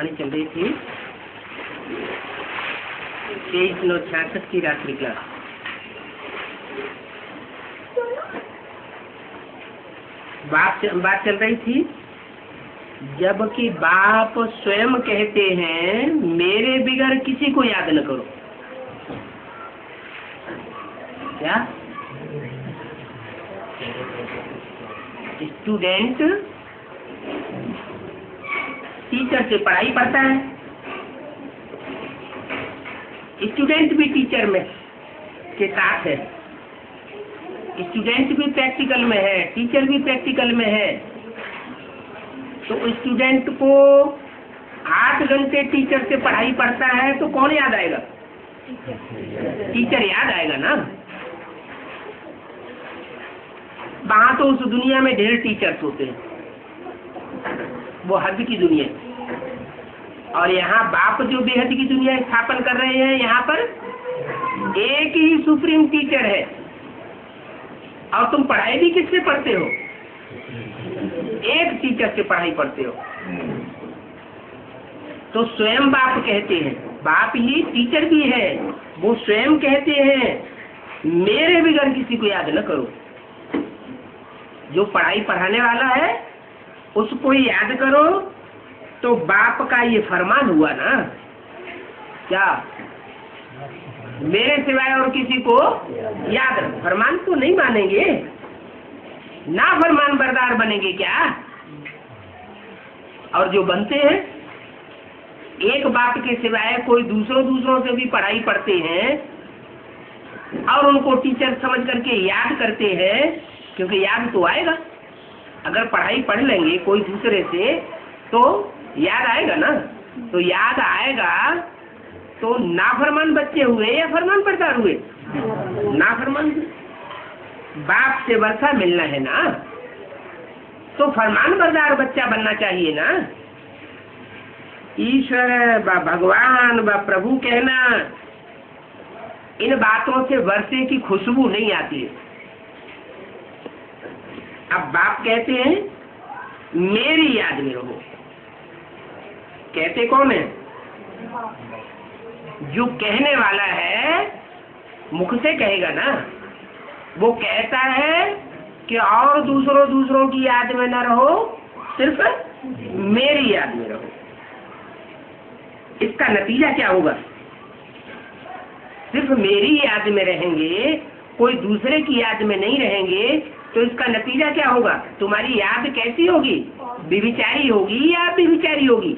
कहानी चल रही थी 23/9/66 की रात्रि क्लास। बात चल रही थी जबकि बाप स्वयं कहते हैं मेरे बिगर किसी को याद न करो। क्या स्टूडेंट टीचर से पढ़ाई पढ़ता है, स्टूडेंट भी टीचर में के साथ है, स्टूडेंट भी प्रैक्टिकल में है, टीचर भी प्रैक्टिकल में है। तो स्टूडेंट को 8 घंटे टीचर से पढ़ाई पढ़ता है तो कौन याद आएगा? टीचर याद आएगा ना। वहां तो उस दुनिया में ढेर टीचर्स होते हैं, वो हद की दुनिया। और यहाँ बाप जो बेहद की दुनिया स्थापन कर रहे हैं, यहाँ पर एक ही सुप्रीम टीचर है। और तुम पढ़ाई भी किससे पढ़ते हो? एक टीचर से पढ़ाई पढ़ते हो। तो स्वयं बाप कहते हैं, बाप ही टीचर भी है, वो स्वयं कहते हैं मेरे बिगर किसी को याद न करो। जो पढ़ाई पढ़ाने वाला है उसको ही याद करो। तो बाप का ये फरमान हुआ ना, क्या मेरे सिवाय और किसी को याद रखो। फरमान तो नहीं मानेंगे ना, फरमान बरदार बनेंगे क्या? और जो बनते हैं एक बाप के सिवाय कोई दूसरों से भी पढ़ाई पढ़ते हैं और उनको टीचर समझ करके याद करते हैं, क्योंकि याद तो आएगा। अगर पढ़ाई पढ़ लेंगे कोई दूसरे से तो याद आएगा ना। तो याद आएगा तो नाफरमान बच्चे हुए या फरमान बरदार हुए? नाफरमान। बाप से वर्षा मिलना है ना, तो फरमान बरदार बच्चा बनना चाहिए ना। ईश्वर भगवान प्रभु कहना, इन बातों से वर्षे की खुशबू नहीं आती है। अब बाप कहते हैं मेरी याद में रहो। कहते कौन है? जो कहने वाला है मुख से कहेगा ना। वो कहता है कि और दूसरों की याद में न रहो, सिर्फ मेरी याद में रहो। इसका नतीजा क्या होगा? सिर्फ मेरी याद में रहेंगे, कोई दूसरे की याद में नहीं रहेंगे, तो इसका नतीजा क्या होगा? तुम्हारी याद कैसी होगी? बेविचारी होगी या बेविचारी होगी?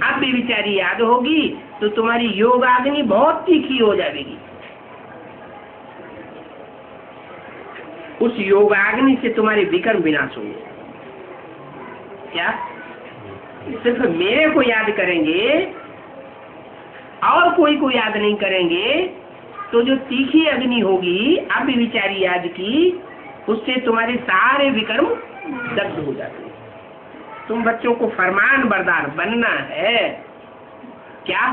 अब बेविचारी याद होगी तो तुम्हारी योगाग्नि बहुत तीखी हो जाएगी। उस योगाग्नि से तुम्हारे विकर्म विनाश होंगे। क्या सिर्फ मेरे को याद करेंगे और कोई को याद नहीं करेंगे, तो जो तीखी अग्नि होगी अब बेविचारी याद की, उससे तुम्हारे सारे विकर्म दग्ध हो जाते हैं। तुम बच्चों को फरमान बरदार बनना है। क्या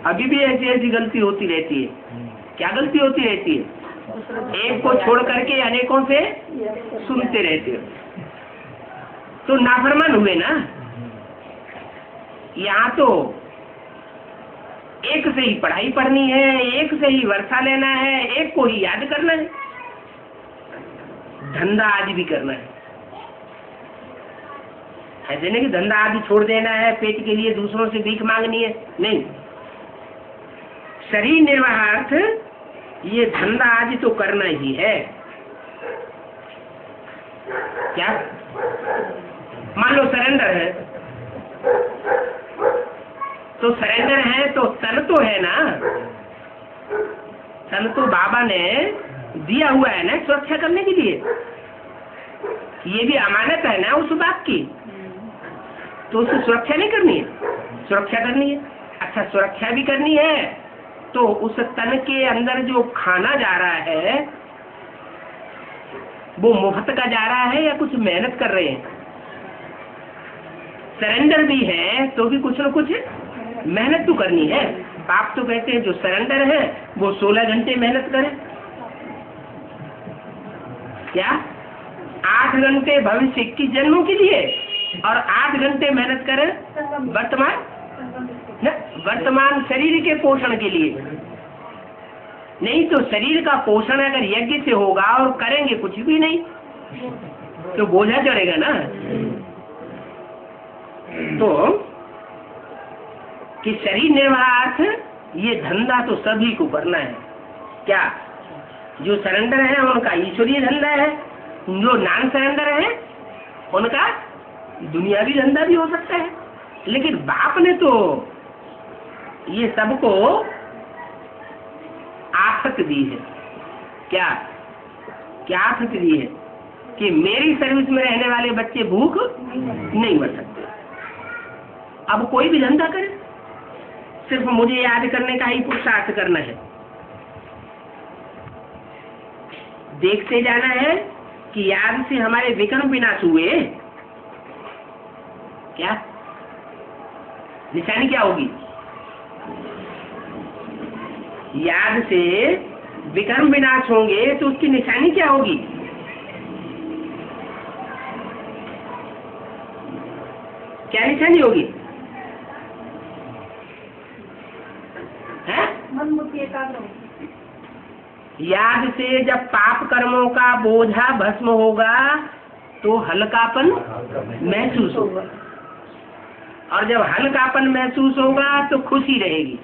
अभी भी ऐसी गलती होती रहती है? क्या गलती होती रहती है? एक को छोड़ करके अनेकों से सुनते रहते हो, तो नाफरमान हुए ना। यहाँ तो एक से ही पढ़ाई पढ़नी है, एक से ही वर्षा लेना है, एक को ही याद करना है, धंधा आदि भी करना है। ऐसे नहीं कि धंधा आदि छोड़ देना है, पेट के लिए दूसरों से भीख मांगनी है, नहीं। शरीर निर्वाहार्थ ये धंधा आदि तो करना ही है। क्या मान लो सरेंडर है, तो सरेंडर है तो तन तो है ना। तन तो बाबा ने दिया हुआ है ना सुरक्षा करने के लिए। ये भी अमानत है ना उस बात की, तो उसकी सुरक्षा नहीं करनी है? सुरक्षा करनी है। अच्छा, सुरक्षा भी करनी है तो उस तन के अंदर जो खाना जा रहा है वो मुफ्त का जा रहा है या कुछ मेहनत कर रहे हैं? सरेंडर भी है तो भी कुछ न कुछ मेहनत तो करनी है। आप तो कहते हैं जो सरेंडर है वो 16 घंटे मेहनत करे। क्या 8 घंटे भविष्य 21 जन्मों के लिए और 8 घंटे मेहनत करें वर्तमान शरीर के पोषण के लिए। नहीं तो शरीर का पोषण अगर यज्ञ से होगा और करेंगे कुछ भी नहीं तो बोझा चढ़ेगा ना। तो कि शरीर निर्वाह ये धंधा तो सभी को करना है। क्या जो सरेंडर है उनका ईश्वरीय धंधा है, जो नॉन सरेंडर है उनका दुनियावी धंधा भी हो सकता है। लेकिन बाप ने तो ये सबको आफत दी है। क्या क्या आफत दी है कि मेरी सर्विस में रहने वाले बच्चे भूख नहीं मर सकते। अब कोई भी धंधा करे, सिर्फ मुझे याद करने का ही पुरुषार्थ करना है। देखते जाना है कि याद से हमारे विकर्म विनाश हुए। क्या निशानी क्या होगी? याद से विकर्म विनाश होंगे तो उसकी निशानी क्या होगी? क्या निशानी होगी? मन बुद्धि एकाग्र होगी। याद से जब पाप कर्मों का बोझा भस्म होगा तो हल्कापन महसूस होगा, और जब हल्कापन महसूस होगा तो खुशी रहेगी।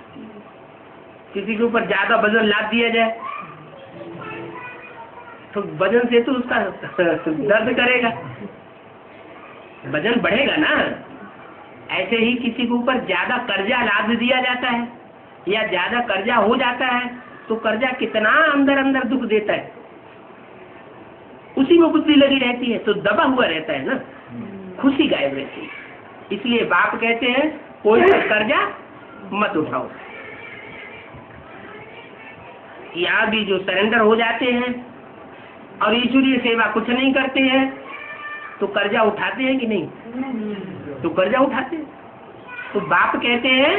किसी के ऊपर ज्यादा वजन लाद दिया जाए तो वजन से तो उसका दर्द करेगा, वजन बढ़ेगा ना। ऐसे ही किसी के ऊपर ज्यादा कर्जा लाद दिया जाता है या ज्यादा कर्जा हो जाता है तो कर्जा कितना अंदर अंदर दुख देता है, उसी में बुद्धि लगी रहती है तो दबा हुआ रहता है ना, खुशी गायब रहती है। इसलिए बाप कहते हैं कोई कर्जा मत उठाओ। यहाँ भी जो सरेंडर हो जाते हैं और ईश्वरीय सेवा कुछ नहीं करते हैं तो कर्जा उठाते हैं कि नहीं? तो कर्जा उठाते हैं। तो बाप कहते हैं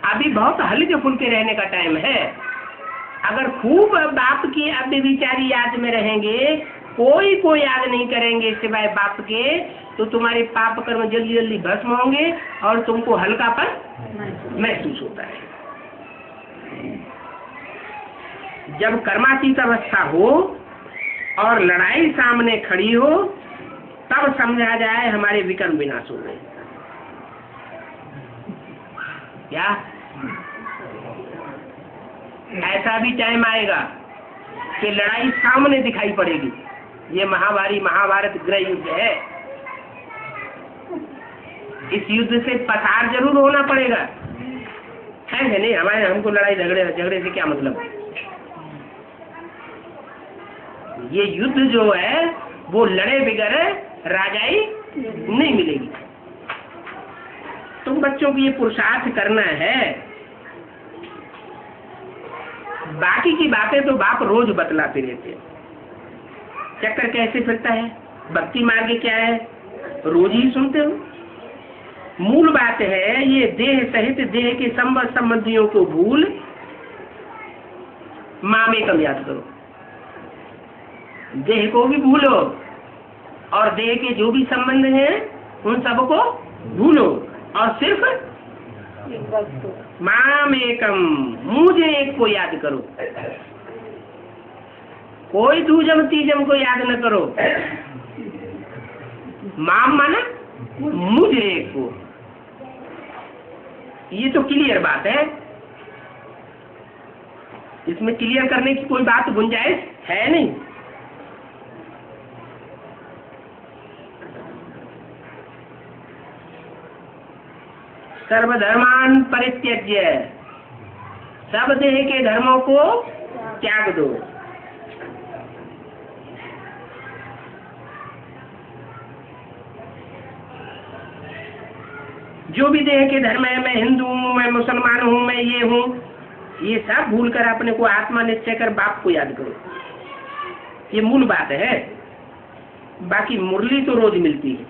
अभी बहुत हल्के फुल्के रहने का टाइम है। अगर खूब बाप की अव्यभिचारी याद में रहेंगे, कोई याद नहीं करेंगे सिवाय बाप के, तो तुम्हारे पाप कर्म जल्दी जल्दी भस्म होंगे और तुमको हल्कापन महसूस होता है। जब कर्मातीत अवस्था हो और लड़ाई सामने खड़ी हो तब समझा जाए हमारे विकर्म विनाश हो गए। क्या ऐसा भी टाइम आएगा कि लड़ाई सामने दिखाई पड़ेगी? ये महाभारत गृह युद्ध है। इस युद्ध से पसार जरूर होना पड़ेगा, है नहीं? हमको लड़ाई झगड़े से क्या मतलब? ये युद्ध जो है वो लड़े बगैर राजाई नहीं मिलेगी। तुम बच्चों को ये पुरुषार्थ करना है। बाकी की बातें तो बाप रोज बतलाते रहते हैं। चक्कर कैसे फिरता है, भक्ति मार्ग क्या है, रोज ही सुनते हो। मूल बात है ये देह सहित देह के संबंधियों को भूल मामेकम याद करो। देह को भी भूलो और देह के जो भी संबंध हैं उन सबको भूलो और सिर्फ मामेकम मुझे एक को याद करो। कोई दूजम तीजम को याद न करो। माम माना मुझे एक को। ये तो क्लियर बात है, इसमें क्लियर करने की कोई बात गुंजाइश है नहीं। सर्वधर्मान परित्यज्य, सब देह के धर्मों को त्याग दो। जो भी देह के धर्म है, मैं हिंदू हूँ, मैं मुसलमान हूँ, मैं ये हूँ, ये सब भूल कर अपने को आत्मा निश्चय कर बाप को याद करो। ये मूल बात है। बाकी मुरली तो रोज मिलती है।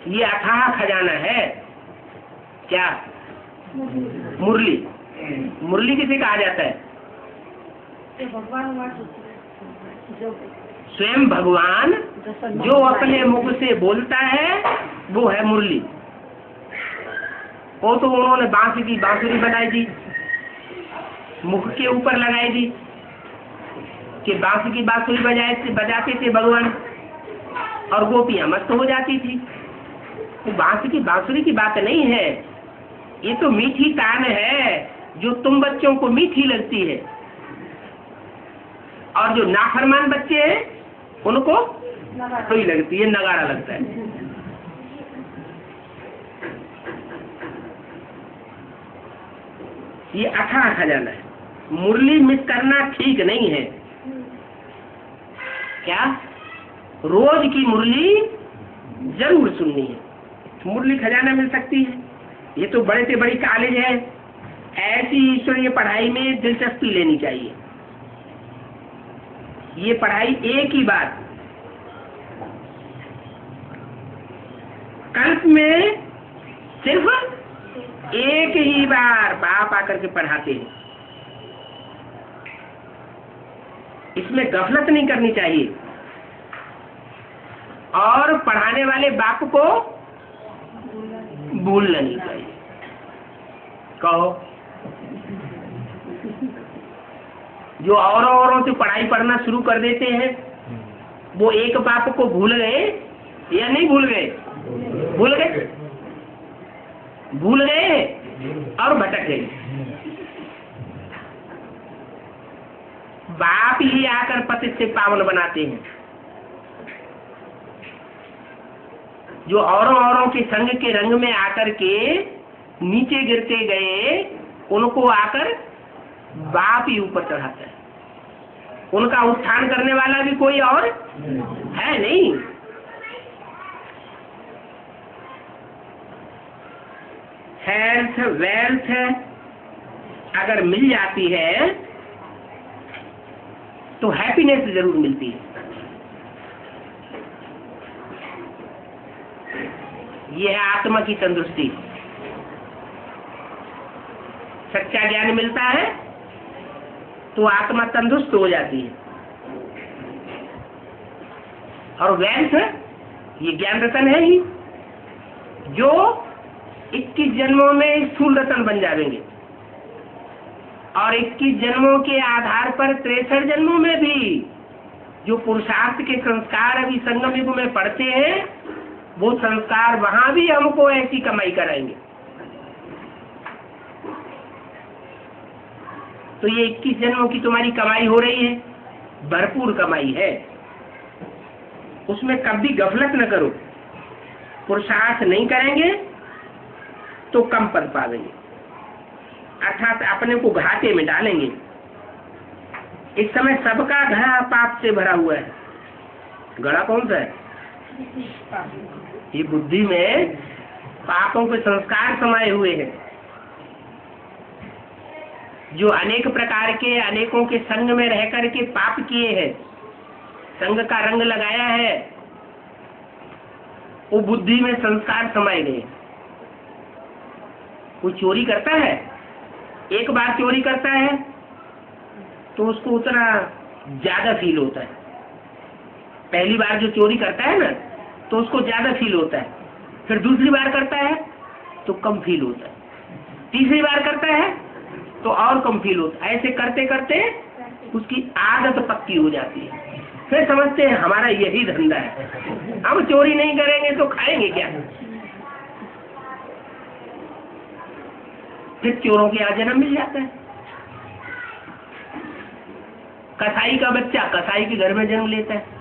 ये अथाह खजाना है। क्या मुरली? मुरली किसे कहा जाता है? भगवान स्वयं भगवान जो अपने मुख से बोलता है वो है मुरली। वो तो उन्होंने बांसुरी बनाई दी, मुख के ऊपर लगाई दी कि बांसुरी बजाते थे भगवान और गोपियां मस्त हो जाती थी। तो बांसुरी की बात नहीं है, ये तो मीठी तान है जो तुम बच्चों को मीठी लगती है, और जो नाफरमान बच्चे हैं उनको कोई लगती है, नगाड़ा लगता है। ये अथाह खजाना है। मुरली मिस करना ठीक नहीं है। क्या रोज की मुरली जरूर सुननी है, मुरली खजाना मिल सकती है। ये तो बड़े से बड़ी कॉलेज है, ऐसी ईश्वरीय पढ़ाई में दिलचस्पी लेनी चाहिए। ये पढ़ाई एक ही बार कल्प में सिर्फ एक ही बार बाप आकर के पढ़ाते हैं। इसमें गफलत नहीं करनी चाहिए और पढ़ाने वाले बाप को भूलना नहीं चाहिए। कहो जो औरों से पढ़ाई पढ़ना शुरू कर देते हैं वो एक बाप को भूल गए या नहीं भूल गए? भूल गए और भटक गए। बाप ही आकर पतित से पावन बनाते हैं। जो औरों के संग के रंग में आकर के नीचे गिरते गए उनको आकर बाप ही ऊपर चढ़ाता है। उनका उत्थान करने वाला भी कोई और है नहीं। हेल्थ वेल्थ अगर मिल जाती है तो हैप्पीनेस जरूर मिलती है। यह है आत्मा की तंदुरुस्ती। सच्चा ज्ञान मिलता है तो आत्मा तंदुरुस्त हो जाती है। और वेल्थ ये ज्ञान रतन है ही जो 21 जन्मों में स्थूल रतन बन जाएंगे और 21 जन्मों के आधार पर 63 जन्मों में भी जो पुरुषार्थ के संस्कार अभी संगम युग में पढ़ते हैं वो संस्कार वहां भी हमको ऐसी कमाई कराएंगे। तो ये 21 जन्मों की तुम्हारी कमाई हो रही है, भरपूर कमाई है, उसमें कभी गफलत न करो। पुरुषार्थ नहीं करेंगे तो कम पद पावेंगे, अर्थात अपने को घाटे में डालेंगे। इस समय सबका घड़ा पाप से भरा हुआ है। घड़ा कौन सा है? ये बुद्धि में पापों के संस्कार समाये हुए हैं, जो अनेक प्रकार के अनेकों के संग में रह करके पाप किए हैं, संग का रंग लगाया है, वो बुद्धि में संस्कार समाये गए। कोई चोरी करता है, एक बार चोरी करता है तो उसको उतना ज्यादा फील होता है। पहली बार जो चोरी करता है ना तो उसको ज्यादा फील होता है, फिर दूसरी बार करता है तो कम फील होता है, तीसरी बार करता है तो और कम फील होता है। ऐसे करते करते उसकी आदत पक्की हो जाती है। फिर समझते हैं हमारा यही धंधा है, हम चोरी नहीं करेंगे तो खाएंगे क्या। फिर चोरों के यहाँ जन्म मिल जाता है। कसाई का बच्चा कसाई के घर में जन्म लेता है।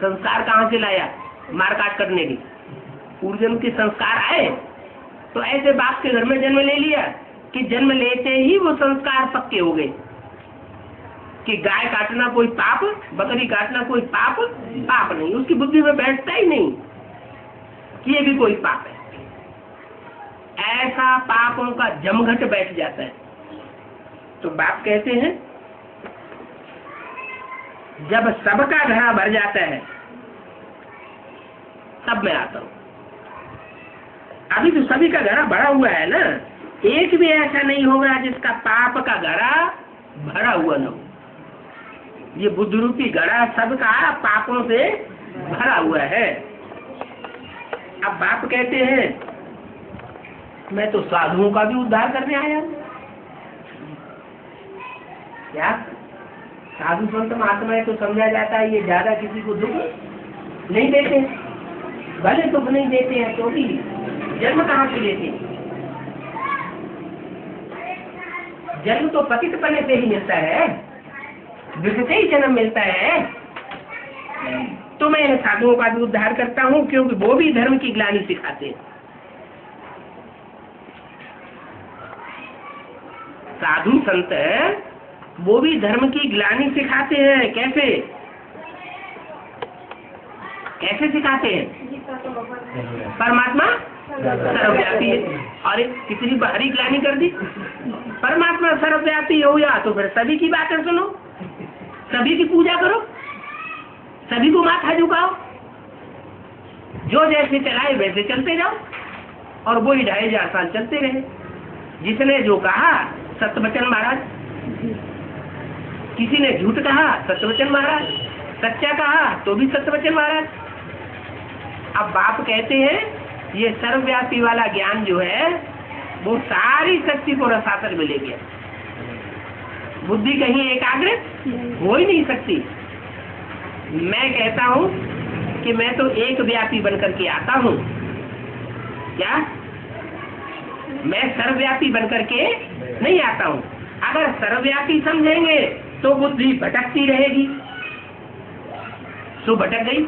संस्कार कहाँ से लाया? मारकाट करने की। पूर्वजन्म के संस्कार आए तो ऐसे बाप के घर में जन्म ले लिया कि जन्म लेते ही वो संस्कार पक्के हो गए कि गाय काटना कोई पाप, बकरी काटना कोई पाप नहीं। उसकी बुद्धि में बैठता ही नहीं कि ये भी कोई पाप है। ऐसा पापों का जमघट बैठ जाता है। तो बाप कहते हैं जब सबका घड़ा भर जाता है तब मैं आता हूं। अभी तो सभी का घड़ा भरा हुआ है ना, एक भी ऐसा नहीं होगा जिसका पाप का घड़ा भरा हुआ न हो। ये बुद्ध रूपी घड़ा सबका पापों से भरा हुआ है। अब बाप कहते हैं मैं तो साधुओं का भी उद्धार करने आया हूं। क्या साधु संत महात्मा तो समझा जाता है ये ज्यादा किसी को दुख नहीं देते, भले दुख नहीं देते हैं तो भी जन्म कहाँ से लेते हैं? जन्म तो पतित पने से ही मिलता है, विष से ही जन्म मिलता है। तो मैं इन साधुओं का भी उद्धार करता हूँ क्योंकि वो भी धर्म की ग्लानि सिखाते हैं। साधु संत वो भी धर्म की ग्लानि सिखाते हैं। कैसे कैसे सिखाते हैं? परमात्मा सर्वव्यापी है। और कितनी भारी ग्लानि कर दी। परमात्मा सर्वव्यापी हो या तो फिर सभी की बातें सुनो, सभी की पूजा करो, सभी को माथा झुकाओ, जो जैसे चलाए वैसे चलते जाओ और वो ही 2500 साल चलते रहे। जिसने जो कहा सत्यवचन महाराज, किसी ने झूठ कहा सत्यवचन महाराज, सच्चा कहा तो भी सत्यवचन महाराज। अब बाप कहते हैं ये सर्वव्यापी वाला ज्ञान जो है वो सारी शक्ति को रसातल में ले गया। बुद्धि कहीं एकाग्र हो ही नहीं सकती। मैं कहता हूं कि मैं तो एक व्यापी बनकर के आता हूं। क्या मैं सर्वव्यापी बनकर के नहीं आता हूं? अगर सर्वव्यापी समझेंगे तो बुद्धि भटकती रहेगी। सो भटक गई।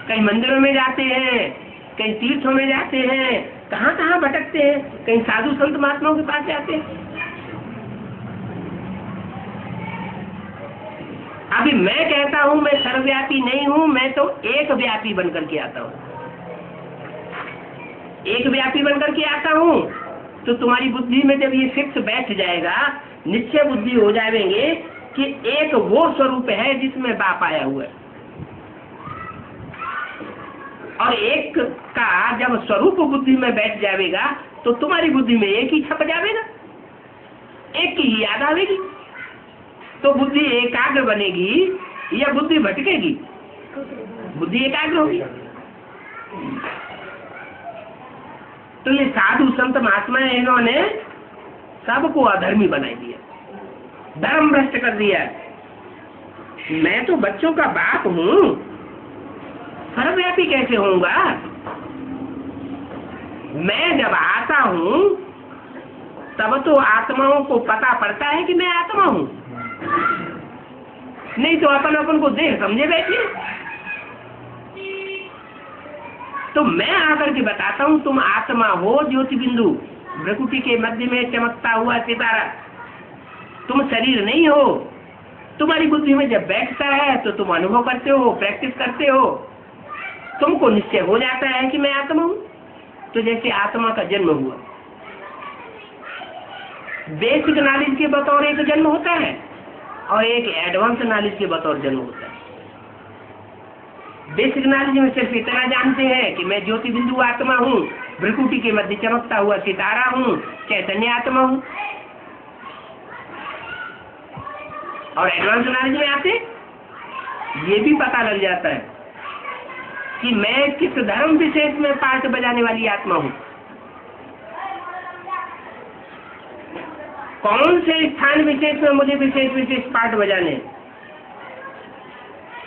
कहीं मंदिरों में जाते हैं, कहीं तीर्थों में जाते हैं, कहाँ कहाँ भटकते हैं, कहीं साधु संत महात्माओं के पास जाते हैं। अभी मैं कहता हूं मैं सर्वव्यापी नहीं हूं, मैं तो एक व्यापी बनकर के आता हूं। एक व्यापी बनकर के आता हूं तो तुम्हारी बुद्धि में जब ये फिक्स बैठ जाएगा, निश्चय बुद्धि हो जाएंगे कि एक वो स्वरूप है जिसमें बाप आया हुआ है। और एक का जब स्वरूप बुद्धि में बैठ जाएगा तो तुम्हारी बुद्धि में एक ही छप जाएगा, एक की ही याद आवेगी। तो बुद्धि एकाग्र बनेगी या बुद्धि भटकेगी? बुद्धि एकाग्र होगी। तो ये साधु संत महात्मा इन्होंने सबको अधर्मी बना दिया, धर्म भ्रष्ट कर दिया। मैं तो बच्चों का बाप हूं, सर्वव्यापी कैसे होऊंगा? मैं जब आता हूं तब तो आत्माओं को पता पड़ता है कि मैं आत्मा हूं, नहीं तो अपन अपन को देह समझे बैठे। तो मैं आकर के बताता हूं तुम आत्मा हो, ज्योति बिंदु भ्रकुटी के मध्य में चमकता हुआ सितारा। तुम शरीर नहीं हो। तुम्हारी बुद्धि में जब बैठता है तो तुम अनुभव करते हो, प्रैक्टिस करते हो, तुमको निश्चय हो जाता है कि मैं आत्मा हूं। तो जैसे आत्मा का जन्म हुआ, बेसिक नॉलेज के बतौर एक जन्म होता है और एक एडवांस नॉलेज के बतौर जन्म होता है। बेसिक नॉलेज में सिर्फ इतना जानते हैं कि मैं ज्योति बिंदु आत्मा हूँ, भ्रकुटी के मध्य चमकता हुआ सितारा हूँ, चैतन्य आत्मा हूँ। और एडवांस नॉलेज में आते ये भी पता लग जाता है कि मैं किस धर्म विशेष में पार्ट बजाने वाली आत्मा हूँ, कौन से स्थान विशेष में मुझे विशेष पार्ट बजाने,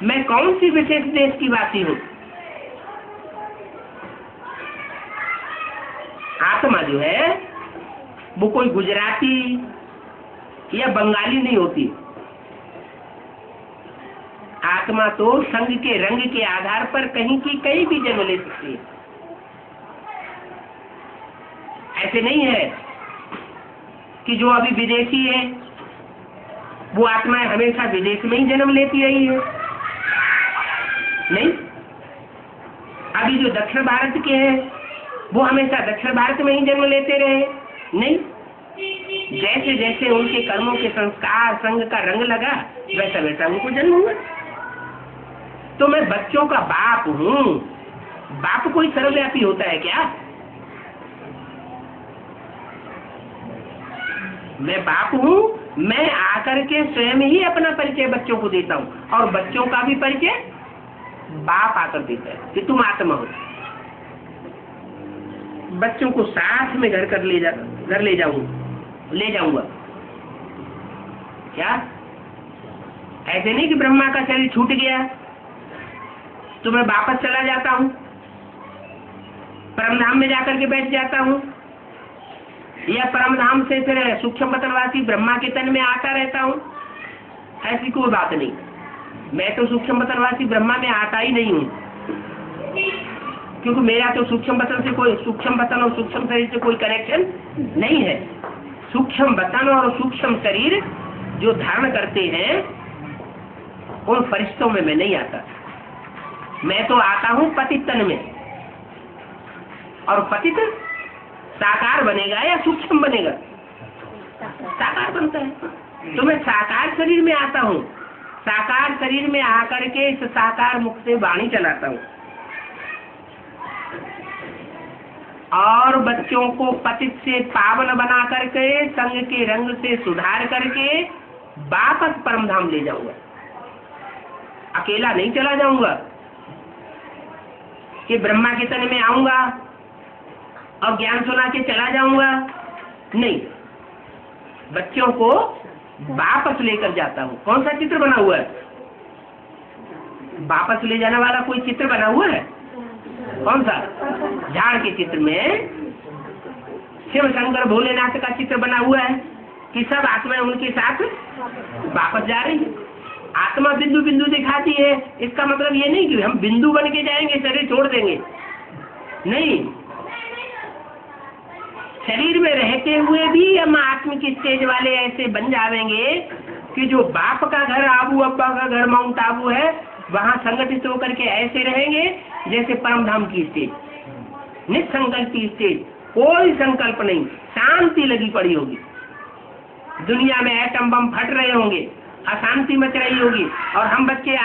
मैं कौन सी विशेष देश की वासी हूँ। आत्मा जो है वो कोई गुजराती या बंगाली नहीं होती। आत्मा तो संग के रंग के आधार पर कहीं की कहीं भी जन्म ले सकती है। ऐसे नहीं है कि जो अभी विदेशी है वो आत्माएं हमेशा विदेश में ही जन्म लेती रही है। नहीं, अभी जो दक्षिण भारत के हैं वो हमेशा दक्षिण भारत में ही जन्म लेते रहे। नहीं, जैसे जैसे उनके कर्मों के संस्कार संग का रंग लगा वैसा वैसा उनको जन्म हुआ। तो मैं बच्चों का बाप हूँ। बाप कोई सर्वव्यापी होता है क्या? मैं बाप हूँ मैं आकर के स्वयं ही अपना परिचय बच्चों को देता हूँ, और बच्चों का भी परिचय बाप आकर देता है कि तुम आत्मा हो। बच्चों को साथ में घर ले जाऊंगा। क्या ऐसे नहीं कि ब्रह्मा का शरीर छूट गया तो मैं वापस चला जाता हूँ, परमधाम में जाकर के बैठ जाता हूँ, या परमधाम से फिर सूक्ष्म पतनवासी ब्रह्मा के तन में आता रहता हूँ। ऐसी कोई बात नहीं। मैं तो सूक्ष्म पतनवासी ब्रह्मा में आता ही नहीं हूँ, क्योंकि मेरा तो सूक्ष्म पतन और सूक्ष्म शरीर से कोई कनेक्शन नहीं है। सूक्ष्म पतन और सूक्ष्म शरीर जो धारण करते हैं उन फरिश्तों में मैं नहीं आता। मैं तो आता हूँ पतित तन में, और पतित साकार बनेगा या सूक्ष्म बनेगा? साकार बनता है। तो मैं साकार शरीर में आता हूँ, साकार शरीर में आकर के इस साकार मुख से वाणी चलाता हूँ, और बच्चों को पतित से पावन बना करके संग के रंग से सुधार करके वापस परमधाम ले जाऊंगा। अकेला नहीं चला जाऊंगा कि ब्रह्मा के तन में आऊंगा और ज्ञान सुना के चला जाऊंगा। नहीं, बच्चों को वापस लेकर जाता हूँ। कौन सा चित्र बना हुआ है? वापस ले जाने वाला कोई चित्र बना हुआ है? कौन सा? झाड़ के चित्र में शिव शंकर भोलेनाथ का चित्र बना हुआ है कि सब आत्माएं उनके साथ वापस जा रही है। आत्मा बिंदु बिंदु दिखाती है। इसका मतलब ये नहीं कि हम बिंदु बन के जाएंगे, शरीर छोड़ देंगे। नहीं, शरीर में रहते हुए भी हम आत्मिक स्टेज वाले ऐसे बन जाएंगे कि जो बाप का घर आबू अब्बा का घर माउंट आबू है, वहां संगठित होकर के ऐसे रहेंगे जैसे परमधाम की स्टेज, निसंकल्प की स्टेज, कोई संकल्प नहीं, शांति लगी पड़ी होगी। दुनिया में एटम बम फट रहे होंगे, अशांति मच रही होगी, और हम बच्चे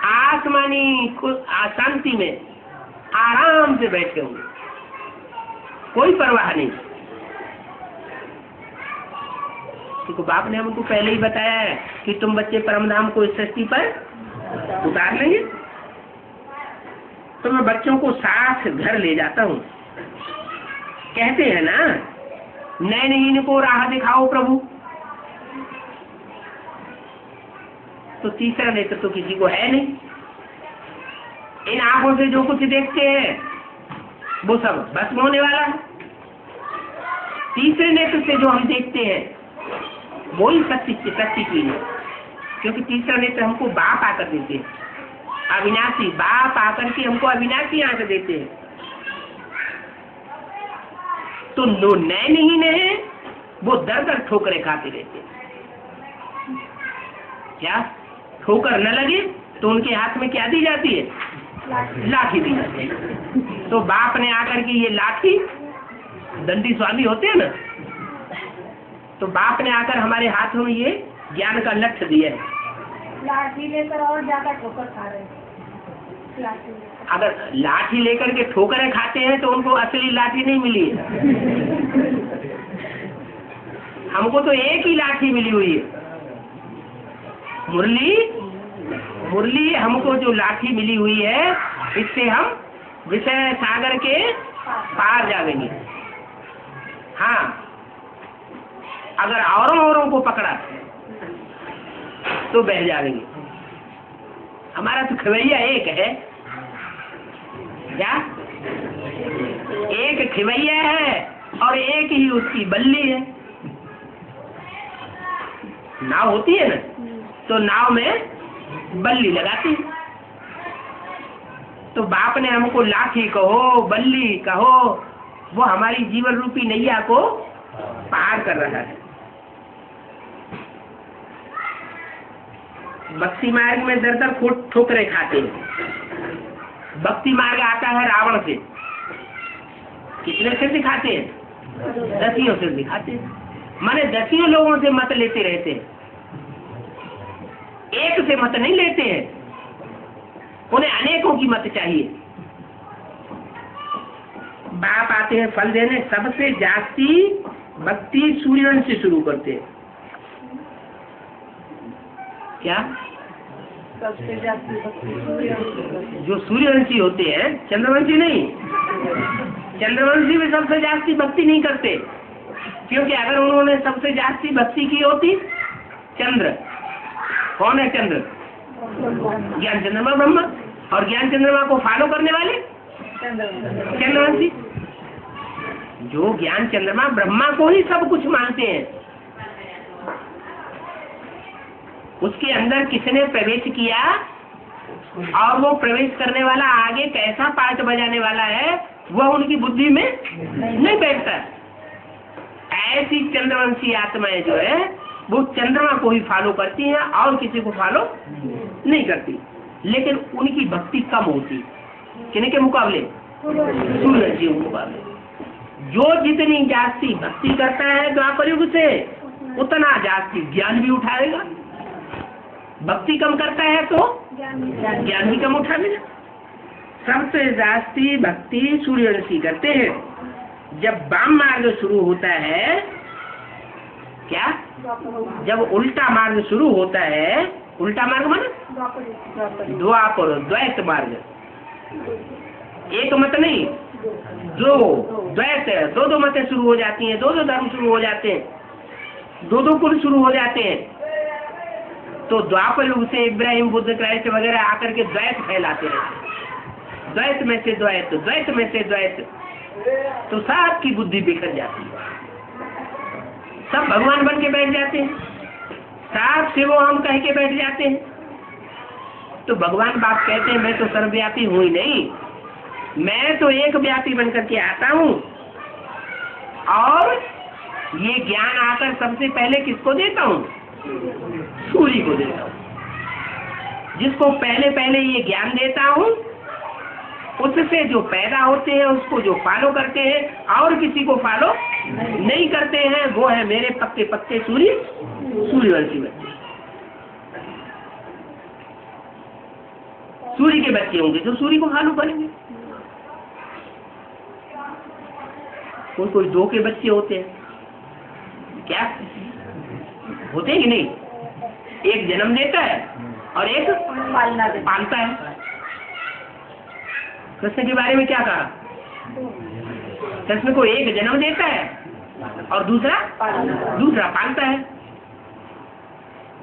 आसमानी शांति में आराम से बैठे होंगे, कोई परवाह नहीं। क्योंकि बाप ने हमको पहले ही बताया है कि तुम बच्चे परमधाम को इस सृष्टि पर उतार लेंगे। तो मैं बच्चों को साथ घर ले जाता हूँ। कहते हैं ना, नैनहीन को राह दिखाओ प्रभु। तो तीसरा नेत्र तो किसी को है नहीं। इन आंखों से जो कुछ देखते हैं वो सब भस्म होने वाला है। तीसरे नेत्र से जो हम देखते हैं वही सच्ची चीज है, क्योंकि तीसरा नेत्र हमको बाप आकर देते हैं, अविनाशी बाप आकर के हमको अविनाशी आंख देते हैं। तो नो नैन ही नहीं, वो दर दर ठोकरें खाते रहते हैं। क्या ठोकर न लगे तो उनके हाथ में क्या दी जाती है? लाठी दी जाती है। तो बाप ने आकर के ये लाठी, दंडी स्वामी होते हैं ना, तो बाप ने आकर हमारे हाथों में ये ज्ञान का लक्ष्य दिया है। लाठी लेकर और ज्यादा ठोकर खा रहे हैं। अगर लाठी लेकर के ठोकरें खाते हैं तो उनको असली लाठी नहीं मिली है। हमको तो एक ही लाठी मिली हुई है, मुरली हमको जो लाठी मिली हुई है, इससे हम विषय सागर के पार जाएंगे। हाँ, अगर औरों को पकड़ा तो बह जाएंगे। हमारा तो खवैया एक है। क्या? एक खवैया है और एक ही उसकी बल्ली है। नाव होती है ना, तो नाव में बल्ली लगाती। तो बाप ने हमको लाठी कहो, बल्ली कहो, वो हमारी जीवन रूपी नैया को पार कर रहा है। भक्ति मार्ग में दर दर ठोकरे खाते हैं। भक्ति मार्ग आता है रावण से। कितने से दिखाते हैं? 10 से दिखाते हैं। माने 10 लोगों से मत लेते रहते हैं, एक से मत नहीं लेते हैं। उन्हें अनेकों की मत चाहिए। बाप आते हैं फल देने, सबसे जास्ती भक्ति सूर्यवंश से शुरू करते हैं। क्या? सबसे जाती भक्ति सूर्यवंशी। जो सूर्यवंशी होते हैं, चंद्रवंशी नहीं। चंद्रवंशी में सबसे जास्ती भक्ति नहीं करते, क्योंकि अगर उन्होंने सबसे जास्ती भक्ति की होती, चंद्र कौन है? चंद्र ज्ञान चंद्रमा ब्रह्मा, और ज्ञान चंद्रमा को फॉलो करने वाले चंद्रवंशी। जो ज्ञान चंद्रमा ब्रह्मा को ही सब कुछ मानते हैं, उसके अंदर किसने प्रवेश किया और वो प्रवेश करने वाला आगे कैसा पार्ट बजाने वाला है, वह उनकी बुद्धि में नहीं बैठता। ऐसी चंद्रवंशी आत्माएं जो है वो चंद्रमा को ही फॉलो करती हैं और किसी को फॉलो नहीं करती, लेकिन उनकी भक्ति कम होती। किन्हीं के मुकाबले? सूर्यवंशी के मुकाबले। जो जितनी जास्ती भक्ति करता है द्वापर युग से, उतना जास्ती ज्ञान भी उठाएगा। भक्ति कम करता है तो ज्ञान भी कम उठाएगा। सबसे जास्ती भक्ति सूर्यवंशी करते हैं। जब वाम मार्ग शुरू होता है, क्या? जब उल्टा मार्ग शुरू होता है, उल्टा मार्ग माने द्वापर द्वैत मार्ग, एक मत नहीं, दो द्वैत, दो मतें शुरू हो जाती हैं, दो धर्म शुरू हो जाते हैं, दो कुल शुरू हो जाते हैं। तो द्वापर युग से इब्राहिम, बुद्ध, क्राइस्ट वगैरह आकर के द्वैत फैलाते रहते, द्वैत में से द्वैत, द्वैत में से द्वैत, तो सबकी बुद्धि बिखर जाती है। सब भगवान बन के बैठ जाते हैं, साफ से वो हम कह के बैठ जाते हैं। तो भगवान बाप कहते हैं मैं तो सर्वव्यापी हूँ ही नहीं, मैं तो एक व्यापी बनकर के आता हूँ, और ये ज्ञान आकर सबसे पहले किसको देता हूँ? सूर्य को देता हूँ। जिसको पहले पहले ये ज्ञान देता हूँ, उससे जो पैदा होते हैं, उसको जो फॉलो करते हैं और किसी को फॉलो नहीं करते हैं, वो है मेरे पक्के पक्के सूर्यवंशी बच्चे। सूर्य के बच्चे होंगे जो सूर्य को फॉलो करेंगे। कोई कोई दो के बच्चे होते हैं, क्या होते हैं कि नहीं? एक जन्म देता है और एक पालता है। कृष्ण के बारे में क्या कहा? कृष्ण को एक जन्म देता है और दूसरा पालता है।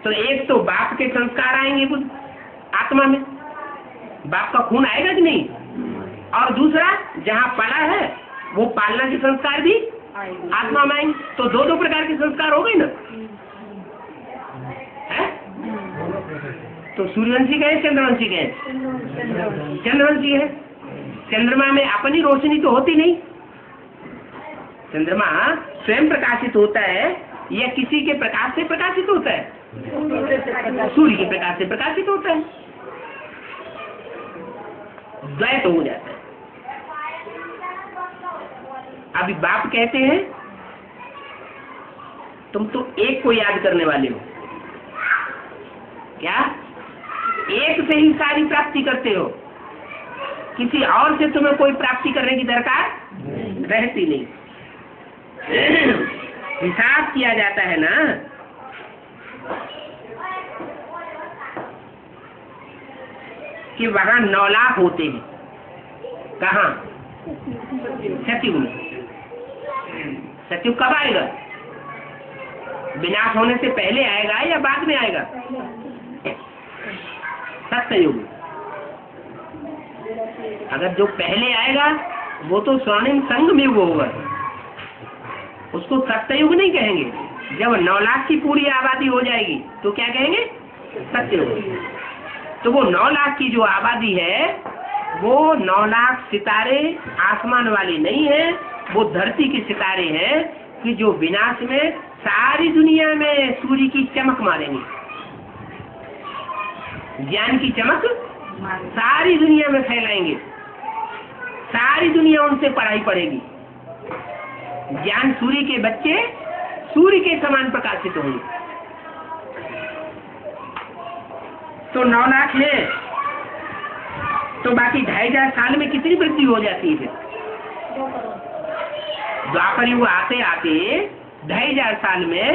तो एक तो बाप के संस्कार आएंगे कुछ आत्मा में, बाप का खून आएगा कि नहीं, और दूसरा जहाँ पला है वो पालना के संस्कार भी आत्मा में आएंगे। तो दो प्रकार के संस्कार हो गए ना। है? तो सूर्यवंशी का है, चंद्रवंशी का है? चंद्रवंशी है। चंद्रमा में अपनी रोशनी तो होती नहीं, चंद्रमा स्वयं प्रकाशित होता है या किसी के प्रकाश से प्रकाशित होता है? सूर्य के प्रकाश से प्रकाशित होता है। द्वैत हो जाता है। अभी बाप कहते हैं तुम तो एक को याद करने वाले हो, क्या? एक से ही सारी प्राप्ति करते हो, किसी और से तुम्हें कोई प्राप्ति करने की दरकार रहती नहीं। हिसाब किया जाता है ना, कि वहां 9 लाख होते हैं। कहाँ? सतयुग में। सतयुग कब आएगा? विनाश होने से पहले आएगा या बाद में आएगा? सत्ययुग। अगर जो पहले आएगा वो तो स्वर्णिम संगम युग होगा, उसको सत्ययुग नहीं कहेंगे। जब 9 लाख की पूरी आबादी हो जाएगी तो क्या कहेंगे? सत्ययुग। तो वो 9 लाख की जो आबादी है, वो 9 लाख सितारे आसमान वाले नहीं है, वो धरती के सितारे हैं, कि जो विनाश में सारी दुनिया में सूर्य की चमक मारेंगे। ज्ञान की चमक सारी दुनिया में फैलाएंगे, सारी दुनिया उनसे पढ़ाई पढ़ेगी। ज्ञान सूर्य के बच्चे सूर्य के समान प्रकाशित होंगे। तो 9 लाख है, तो बाकी 2500 साल में कितनी वृद्धि हो जाती है? द्वापर युग आते आते 2,500 साल में,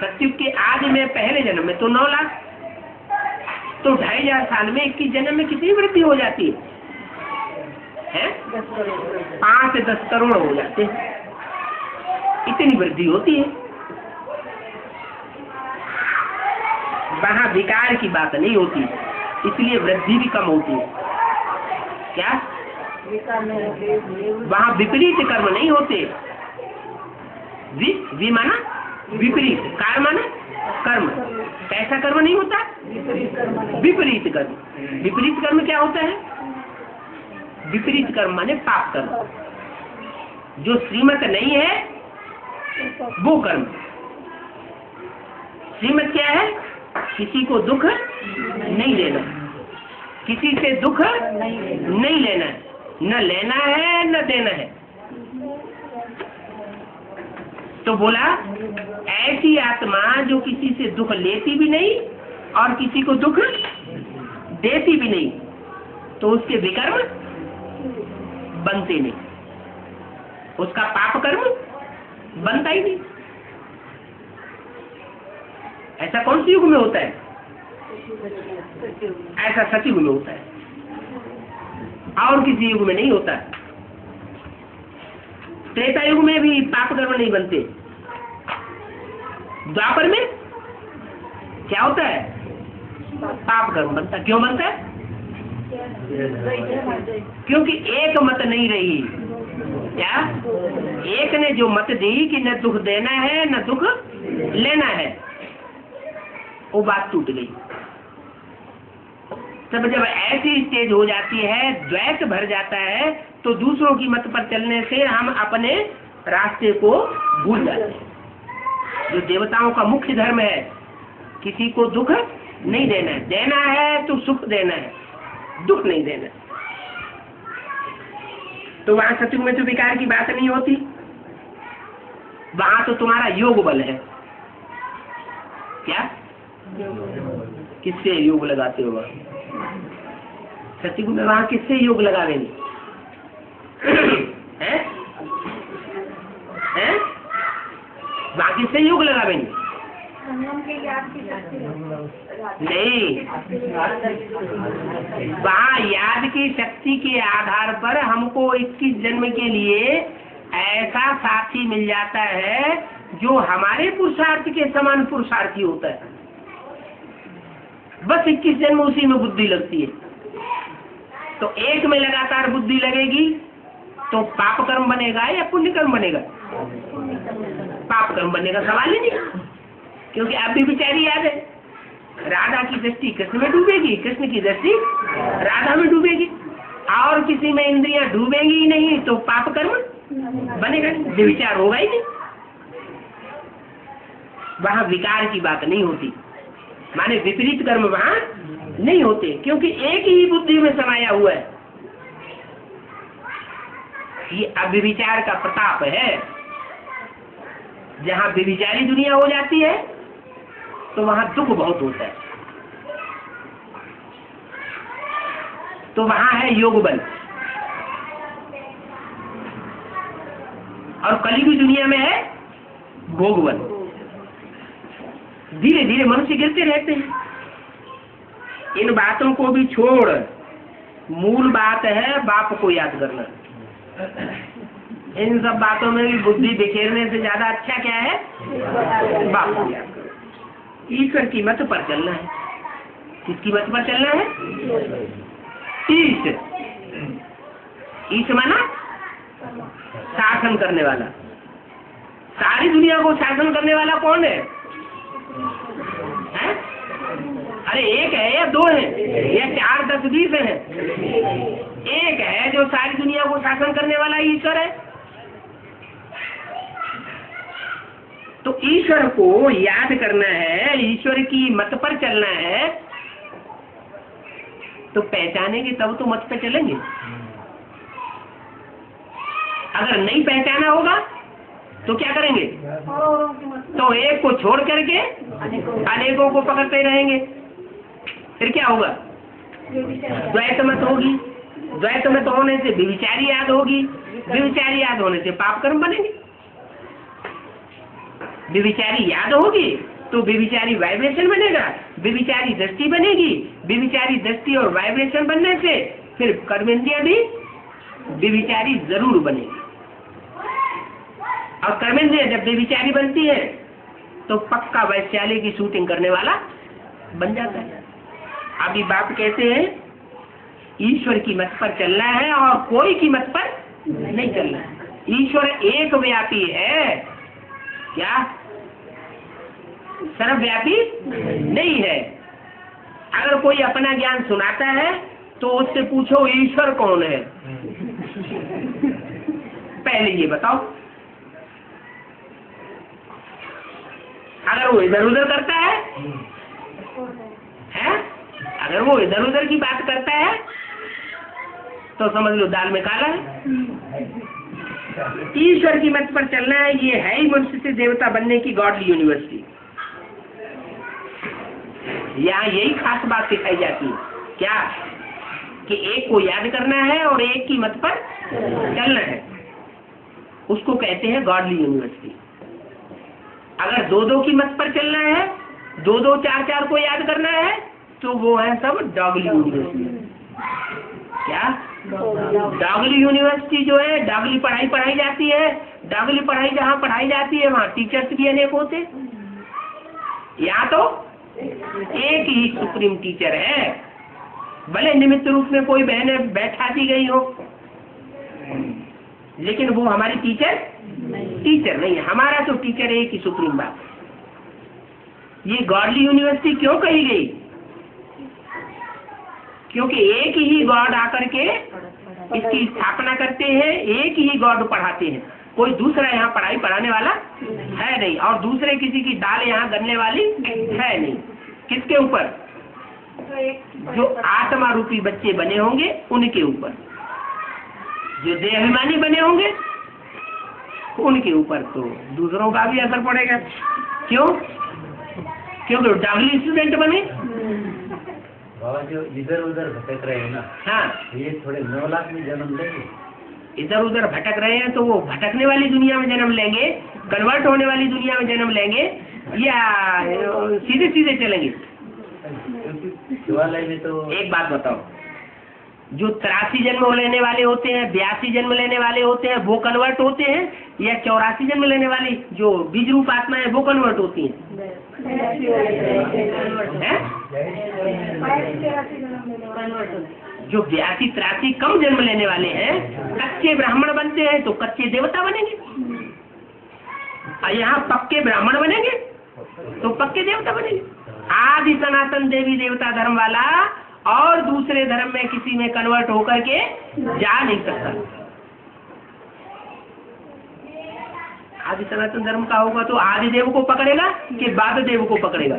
सतयुग के आदि में पहले जन्म में तो 9 लाख, तो 2,500 साल में 21 जन्म में कितनी वृद्धि हो जाती है? 5 से 10 करोड़ हो जाते हैं, इतनी वृद्धि होती है। वहां विकार की बात नहीं होती, इसलिए वृद्धि भी कम होती है। क्या? वहां विपरीत कर्म नहीं होते। वि माना विपरीत, कार माना कर्म। कैसा कर्म नहीं होता? विपरीत कर्म। विपरीत कर्म क्या होता है? विपरीत कर्म माने पाप कर्म। जो श्रीमत नहीं है वो कर्म। श्रीमत क्या है? किसी को दुख नहीं देना, किसी से दुख नहीं लेना, न लेना है न देना है। तो बोला ऐसी आत्मा जो किसी से दुख लेती भी नहीं और किसी को दुख देती भी नहीं, तो उसके विकर्म बनते नहीं, उसका पाप कर्म बनता ही नहीं। ऐसा कौन सी युग में होता है? ऐसा सतयुग में होता है, और किसी युग में नहीं होता। त्रेता युग में भी पाप कर्म नहीं बनते। द्वापर में क्या होता है? पाप कर्म बनता। क्यों बनता है? क्योंकि एक मत नहीं रही। क्या? एक ने जो मत दी कि न दुख देना है न दुख लेना है, वो बात टूट गई। तब जब ऐसी स्टेज हो जाती है, द्वैत भर जाता है, तो दूसरों की मत पर चलने से हम अपने रास्ते को भूल जाते हैं। जो देवताओं का मुख्य धर्म है, किसी को दुख नहीं देना है, देना है तो सुख देना है, दुख नहीं देना। तो वहां सतयुग में तो विकार की बात नहीं होती, वहां तो तुम्हारा योग बल है। क्या? किससे योग लगाते हो? सतयुग में वहां किससे योग लगावेंगे? हैं? हैं? वहां किससे योग लगावेंगे? नहीं, वहां याद की शक्ति के आधार पर हमको 21 जन्म के लिए ऐसा साथी मिल जाता है जो हमारे पुरुषार्थ के समान पुरुषार्थी होता है। बस 21 जन्म उसी में बुद्धि लगती है। तो एक में लगातार बुद्धि लगेगी तो पाप कर्म बनेगा या पुण्य कर्म बनेगा? पाप कर्म बनने का सवाल ही नहीं, क्योंकि आप भी बेचारी याद है, राधा की दृष्टि कृष्ण में डूबेगी, कृष्ण की दृष्टि राधा में डूबेगी, और किसी में इंद्रियां डूबेंगी ही नहीं, तो पाप कर्म बनेगा नहीं, विचार होगा ही नहीं। वहां विकार की बात नहीं होती, माने विपरीत कर्म वहां नहीं होते, क्योंकि एक ही बुद्धि में समाया हुआ है। ये अव्यभिचार का प्रताप है। जहां व्यभिचारी दुनिया हो जाती है तो वहां दुख बहुत होता है। तो वहां है योग बल, और कलियुगी दुनिया में है भोग बल। धीरे धीरे मनुष्य गिरते रहते हैं। इन बातों को भी छोड़, मूल बात है बाप को याद करना। इन सब बातों में भी बुद्धि बिखेरने से ज्यादा अच्छा क्या है? बाप को याद करो। ईश्वर की मत पर चलना है। किसकी मत पर चलना है? ईश। ईश माना शासन करने वाला। सारी दुनिया को शासन करने वाला कौन है? हैं? अरे एक है या दो है या 4, 10, 20 है? एक है जो सारी दुनिया को शासन करने वाला ईश्वर है। तो ईश्वर को याद करना है, ईश्वर की मत पर चलना है, तो पहचानेंगे तब तो मत पे चलेंगे। अगर नहीं पहचाना होगा तो क्या करेंगे? तो एक को छोड़ करके अनेकों को पकड़ते रहेंगे। फिर क्या होगा? द्वैत मत होगी। द्वैत मत होने से व्यभिचारी याद होगी। व्यभिचारी याद होने से पाप कर्म बनेंगे। व्यभिचारी याद होगी तो व्यभिचारी वाइब्रेशन बनेगा, व्यभिचारी दृष्टि बनेगी, व्यभिचारी दृष्टि और वाइब्रेशन बनने से फिर कर्मेंद्रियां भी व्यभिचारी जरूर बनेगी। और कर्मेंद्रियां जब व्यभिचारी बनती है तो पक्का वैश्यालय की शूटिंग करने वाला बन जाता है। अभी बाप कहते हैं ईश्वर की मत पर चलना है और कोई की मत पर नहीं चलना है। ईश्वर एक व्यापी है, क्या सर्वव्यापी नहीं है। अगर कोई अपना ज्ञान सुनाता है तो उससे पूछो ईश्वर कौन है, पहले ये बताओ। अगर वो इधर उधर करता है, अगर वो इधर उधर की बात करता है तो समझ लो दाल में काला है। ईश्वर की मत पर चलना है, ये है ही मनुष्य से देवता बनने की गॉडली यूनिवर्सिटी। यहाँ यही खास बात सिखाई जाती है, क्या कि एक को याद करना है और एक की मत पर चलना है, उसको कहते हैं गॉडली यूनिवर्सिटी। अगर दो दो की मत पर चलना है, दो दो चार चार को याद करना है तो वो है सब डॉगली यूनिवर्सिटी। क्या डॉगली यूनिवर्सिटी जो है, डॉगली पढ़ाई पढ़ाई जाती है। डॉगली पढ़ाई जहाँ पढ़ाई जाती है वहाँ टीचर्स भी अनेक होते। यहाँ तो एक ही सुप्रीम टीचर है, भले निमित्त रूप में कोई बहने बैठा दी गई हो, लेकिन वो हमारी टीचर नहीं है। हमारा तो टीचर एक ही सुप्रीम बाप। ये गॉडली यूनिवर्सिटी क्यों कही गई? क्योंकि एक ही गॉड आकर के इसकी स्थापना करते हैं, एक ही गॉड पढ़ाते हैं, कोई दूसरा यहाँ पढ़ाई पढ़ाने वाला है नहीं, और दूसरे किसी की दाल यहाँ गलने वाली है नहीं। किसके ऊपर? जो आत्मा रूपी बच्चे बने होंगे उनके ऊपर, जो देहाभिमानी बने होंगे उनके ऊपर तो दूसरों का भी असर पड़ेगा। क्यों? क्योंकि डॉगली स्टूडेंट बने। बाबा जो इधर उधर भटक रहे हैं ना, हाँ, ये थोड़े 9 लाख में जन्म लेंगे। इधर उधर भटक रहे हैं तो वो भटकने वाली दुनिया में जन्म लेंगे, कन्वर्ट होने वाली दुनिया में जन्म लेंगे, या सीधे सीधे चलेंगे? शिवालय में तो एक बात बताओ, जो 83 जन्म लेने वाले होते हैं, 82 जन्म लेने वाले होते हैं, वो कन्वर्ट होते हैं, या 84 जन्म लेने वाली जो बीज रूप आत्मा है वो कन्वर्ट होती है? जो 82-83 कम जन्म लेने वाले हैं कच्चे ब्राह्मण बनते हैं तो कच्चे देवता बनेंगे, और यहाँ पक्के ब्राह्मण बनेंगे तो पक्के देवता बनेंगे। आदि सनातन देवी देवता धर्म वाला और दूसरे धर्म में किसी में कन्वर्ट होकर के जा नहीं सकता। आदि सनातन धर्म का होगा तो आदि देव को पकड़ेगा कि बाद देव को पकड़ेगा?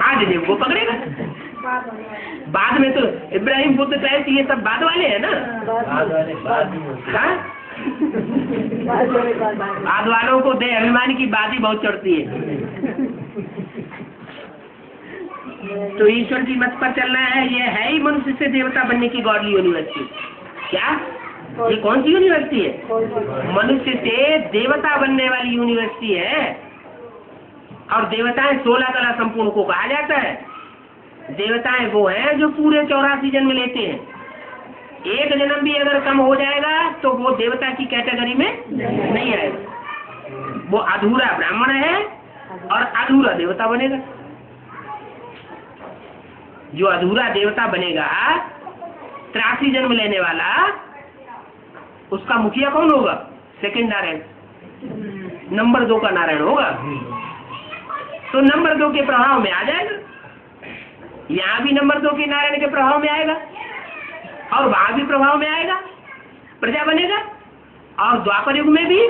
आदि देव को पकड़ेगा। बाद में तो इब्राहिम बुद्ध टाइप ये सब बाद वाले हैं ना। बाद वालों को देह अभिमान की बात ही बहुत चढ़ती है। तो ईश्वर की मत पर चलना है, ये है ही मनुष्य से देवता बनने की गॉडली यूनिवर्सिटी। क्या ये कौन सी यूनिवर्सिटी है? मनुष्य से देवता बनने वाली यूनिवर्सिटी है। और देवताएं 16 कला संपूर्ण को कहा जाता है। देवताएं वो हैं जो पूरे 84 जन्म लेते हैं। एक जन्म भी अगर कम हो जाएगा तो वो देवता की कैटेगरी में नहीं आएगा, वो अधूरा ब्राह्मण है और अधूरा देवता बनेगा। जो अधूरा देवता बनेगा 83 जन्म लेने वाला, उसका मुखिया कौन होगा? सेकंड नारायण, नंबर 2 का नारायण होगा। तो नंबर 2 के प्रभाव में आ जाएगा। यहाँ भी नंबर 2 के नारायण के प्रभाव में आएगा और वहां भी प्रभाव में आएगा, प्रजा बनेगा। और द्वापर युग में भी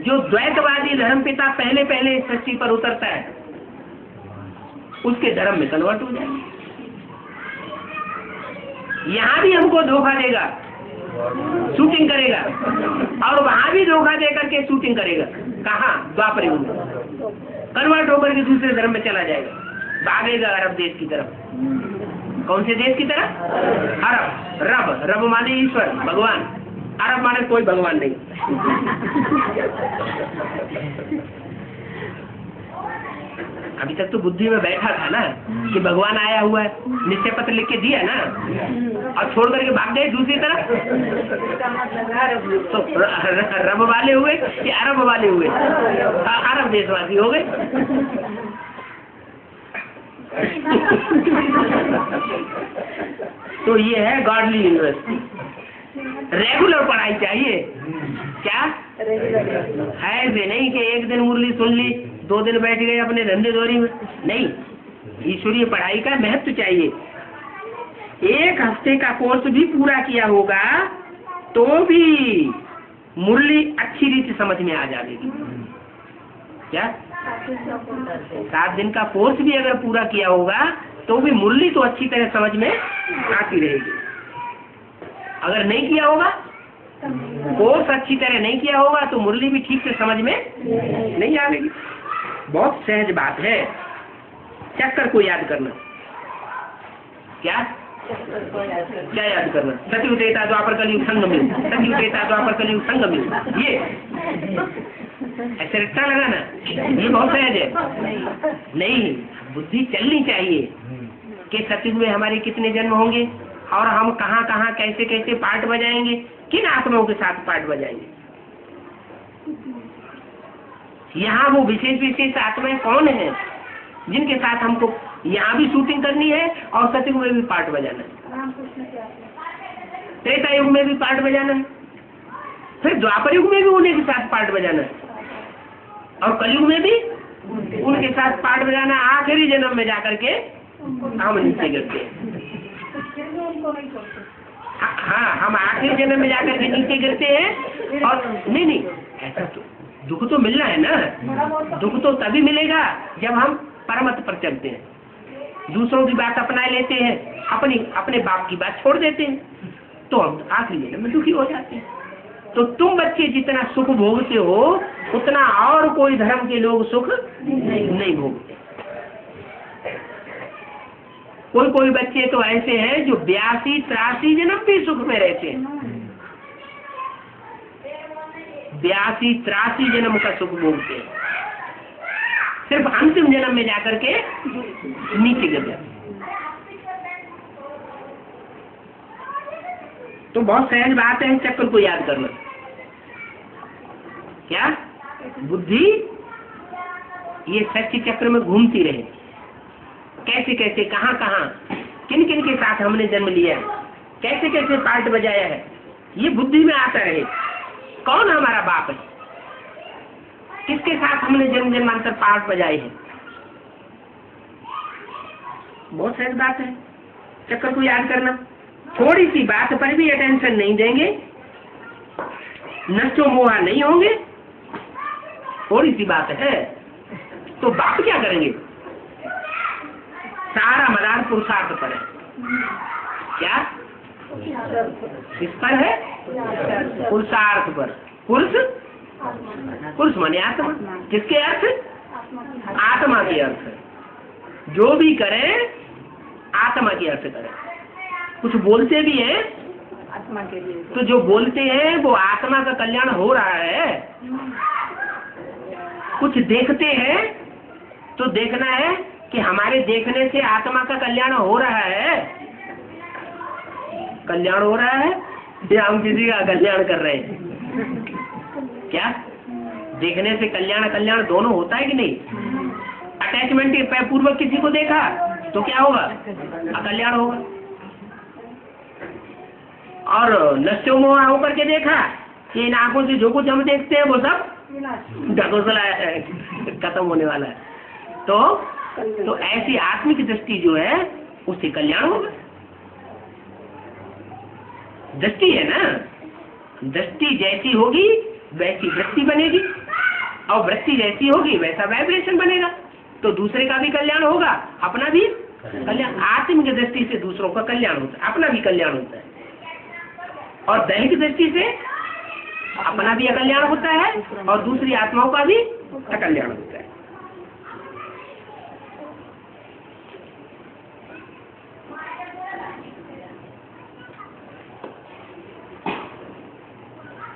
जो द्वैतवादी धर्मपिता पहले पहले सृष्टि पर उतरता है उसके धर्म में कन्वर्ट हो जाएगा। यहाँ भी हमको धोखा देगा, शूटिंग करेगा, और वहां भी धोखा दे करके शूटिंग करेगा। कहाँ? द्वापर युग में कन्वर्ट होकर के दूसरे धर्म में चला जाएगा, भागेगा अरब देश की तरफ। कौन से देश की तरफ? अरब। रब, रब माने ईश्वर, भगवान। अरब माने कोई भगवान नहीं। अभी तक तो बुद्धि में बैठा था ना कि भगवान आया हुआ है, निश्चय पत्र लिख के दिया ना, और छोड़ करके भाग गए दूसरी तरफ, तो रब वाले हुए कि अरब वाले हुए? अरब देशवासी हो गए। तो ये है गॉडली यूनिवर्सिटी। रेगुलर पढ़ाई चाहिए। क्या है? ऐसे नहीं कि एक दिन मुरली सुन ली, 2 दिन बैठ गए अपने धंधे दौरी में, नहीं। ईश्वरीय पढ़ाई का महत्व चाहिए। 1 हफ्ते का कोर्स भी पूरा किया होगा तो भी मुरली अच्छी रीति समझ में आ जाएगी। क्या 7 दिन का कोर्स भी अगर पूरा किया होगा तो भी मुरली तो अच्छी तरह समझ में आती रहेगी। अगर नहीं किया होगा, कोर्स अच्छी तरह नहीं किया होगा, तो मुरली भी ठीक से समझ में नहीं आएगी। बहुत सहज बात है। चक्कर को याद करना। क्या याद करना? सतयुग त्रेता द्वापर कलयुग संगम, सतयुग त्रेता द्वापर कलयुग संगम, ये ऐसे रट्टा लगाना, ये बहुत सहज है। नहीं, बुद्धि चलनी चाहिए कि सतयुग में हमारे कितने जन्म होंगे और हम कहाँ कहाँ कैसे कैसे पार्ट बजाएंगे, किन आत्माओं के साथ पार्ट बजाएंगे, यहाँ वो विशेष विशेष आत्माएं कौन है जिनके साथ हमको यहाँ भी शूटिंग करनी है और सतयुग में भी पार्ट बजाना है, त्रेता युग में भी पार्ट बजाना है, फिर द्वापर युग में भी उन्हीं के साथ पार्ट बजाना है, और कलयुग में भी उनके साथ पार्ट बजाना। आखिरी जन्म में जाकर के हम नीचे गिरते हैं। हाँ, हम आखिरी जन्म में जाकर के नीचे गिरते हैं। और नहीं, ऐसा तो दुख तो मिलना है ना। दुख तो तभी मिलेगा जब हम परमत पर चलते हैं, दूसरों की बात अपना लेते हैं, अपने बाप की बात छोड़ देते हैं, तो हम आखिरी जन्म में दुखी हो जाते हैं। तो तुम बच्चे जितना सुख भोगते हो उतना और कोई धर्म के लोग सुख नहीं भोगते। कोई बच्चे तो ऐसे हैं जो 82-83 जन्म भी सुख में रहते हैं, 82-83 जन्म का सुख भोगते हैं, सिर्फ अंतिम जन्म में जाकर के नीचे गिर जाते। तो बहुत सहज बात है चक्र को याद करना। क्या बुद्धि ये सच्ची चक्र में घूमती रहे, कैसे कैसे कहाँ कहाँ किन किन के साथ हमने जन्म लिया है, कैसे कैसे पार्ट बजाया है, ये बुद्धि में आता रहे। कौन हमारा बाप है, किसके साथ हमने जन्म जन्मांतर पार्ट बजाए हैं। बहुत सहज बात है चक्कर को याद करना। थोड़ी सी बात पर भी अटेंशन नहीं देंगे, नष्टो मोहा नहीं होंगे। थोड़ी सी बात है तो बाप क्या करेंगे? सारा मदार पुरुषार्थ पर है। क्या किस पर है? पुरुषार्थ पर। पुरुष माने आत्मा। किसके अर्थ? आत्मा के अर्थ। जो भी करें आत्मा के अर्थ करें। कुछ बोलते भी हैं आत्मा के लिए, तो जो बोलते हैं वो आत्मा का कल्याण हो रहा है। कुछ देखते हैं तो देखना है कि हमारे देखने से आत्मा का कल्याण हो रहा है। कल्याण हो रहा है या हम किसी का कल्याण कर रहे हैं? क्या देखने से कल्याण दोनों होता है कि नहीं? अटैचमेंट के पूर्वक किसी को देखा तो क्या होगा? अकल्याण होगा। और नष्टो मोह होकर के देखा कि इन आंखों से जो कुछ हम देखते हैं वो सब ढकोसला खत्म होने वाला है। तो ऐसी आत्मिक दृष्टि जो है उससे कल्याण होगा। दृष्टि है ना, दृष्टि जैसी होगी वैसी वृत्ति बनेगी, और वृत्ति जैसी होगी वैसा वाइब्रेशन बनेगा। तो दूसरे का भी कल्याण होगा, अपना भी कल्याण। आत्मिक दृष्टि से दूसरों का कल्याण होता है, अपना भी कल्याण होता है। और दैहिक दृष्टि से अपना भी अकल्याण होता है और दूसरी आत्माओं का भी अकल्याण होता है।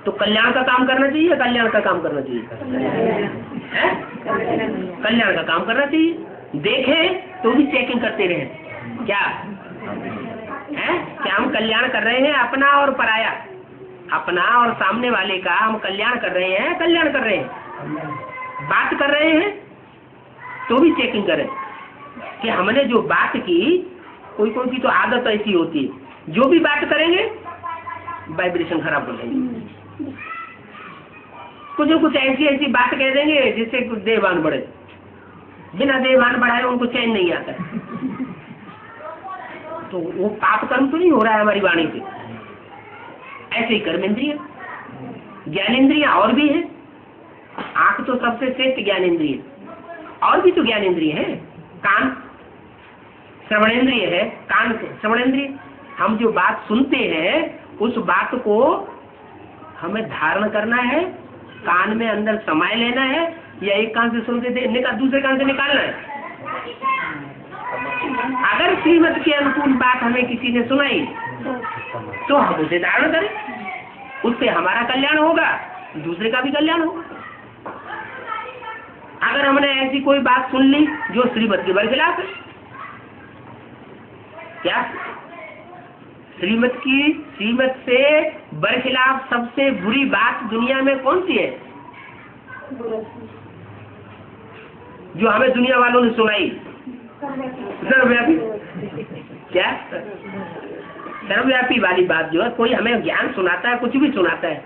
तो कल्याण का काम करना चाहिए, कल्याण का काम करना चाहिए, कल्याण का काम करना चाहिए। देखें तो भी चेकिंग करते रहे, क्या है, क्या हम कल्याण कर रहे हैं अपना और पराया, अपना और सामने वाले का हम कल्याण कर रहे हैं, कल्याण कर रहे हैं। बात कर रहे हैं तो भी चेकिंग करें कि हमने जो बात की, कोई की तो आदत ऐसी होती है, जो भी बात करेंगे वाइब्रेशन खराब हो जाएगी। कुछ ऐसी बात कह देंगे जिससे कुछ देहभान बढ़े, बिना देहभान बढ़ाए उनको चैन नहीं आता। तो वो पाप कर्म तो नहीं हो रहा है हमारी वाणी से। ऐसे ही कर्मेंद्रिय, ज्ञानेन्द्रिय और भी है। आंख तो सबसे श्रेष्ठ ज्ञानेन्द्रिय, और भी तो ज्ञानेन्द्रिय है। कान श्रवणेन्द्रिय है, कान श्रवणेन्द्रिय। हम जो बात सुनते हैं उस बात को हमें धारण करना है, कान में अंदर समाये लेना है, या एक कान से सुनते थे दूसरे कान से निकालना है। अगर श्रीमत के अनुकूल बात हमें किसी ने सुनाई तो हम उसे धारण करें, उससे हमारा कल्याण होगा, दूसरे का भी कल्याण होगा। अगर हमने ऐसी कोई बात सुन ली जो श्रीमत के बरखिलाफ है, क्या श्रीमत से बरखिलाफ सबसे बुरी बात दुनिया में कौन सी है जो हमें दुनिया वालों ने सुनाई? सर्वव्यापी, क्या सर्वव्यापी वाली बात जो है, कोई हमें ज्ञान सुनाता है, कुछ भी सुनाता है,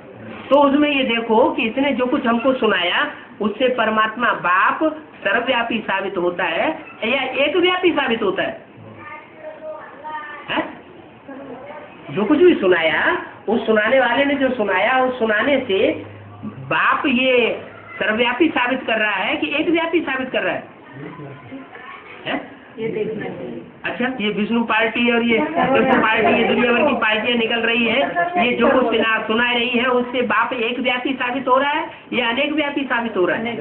तो उसमें ये देखो कि इसने जो कुछ हमको सुनाया उससे परमात्मा बाप सर्वव्यापी साबित होता है या एक व्यापी साबित होता है? जो कुछ भी सुनाया, उस सुनाने वाले ने जो सुनाया, उस सुनाने से बाप ये सर्वव्यापी साबित कर रहा है कि एक व्यापी साबित कर रहा है? ये देखना चाहिए। अच्छा, ये विष्णु पार्टी और ये कृष्ण पार्टी, ये दुनिया भर की पार्टियां निकल रही है, ये जो कुछ सुना रही है उससे बाप एक व्यापी साबित हो रहा है या अनेक व्यापी साबित हो रहा है?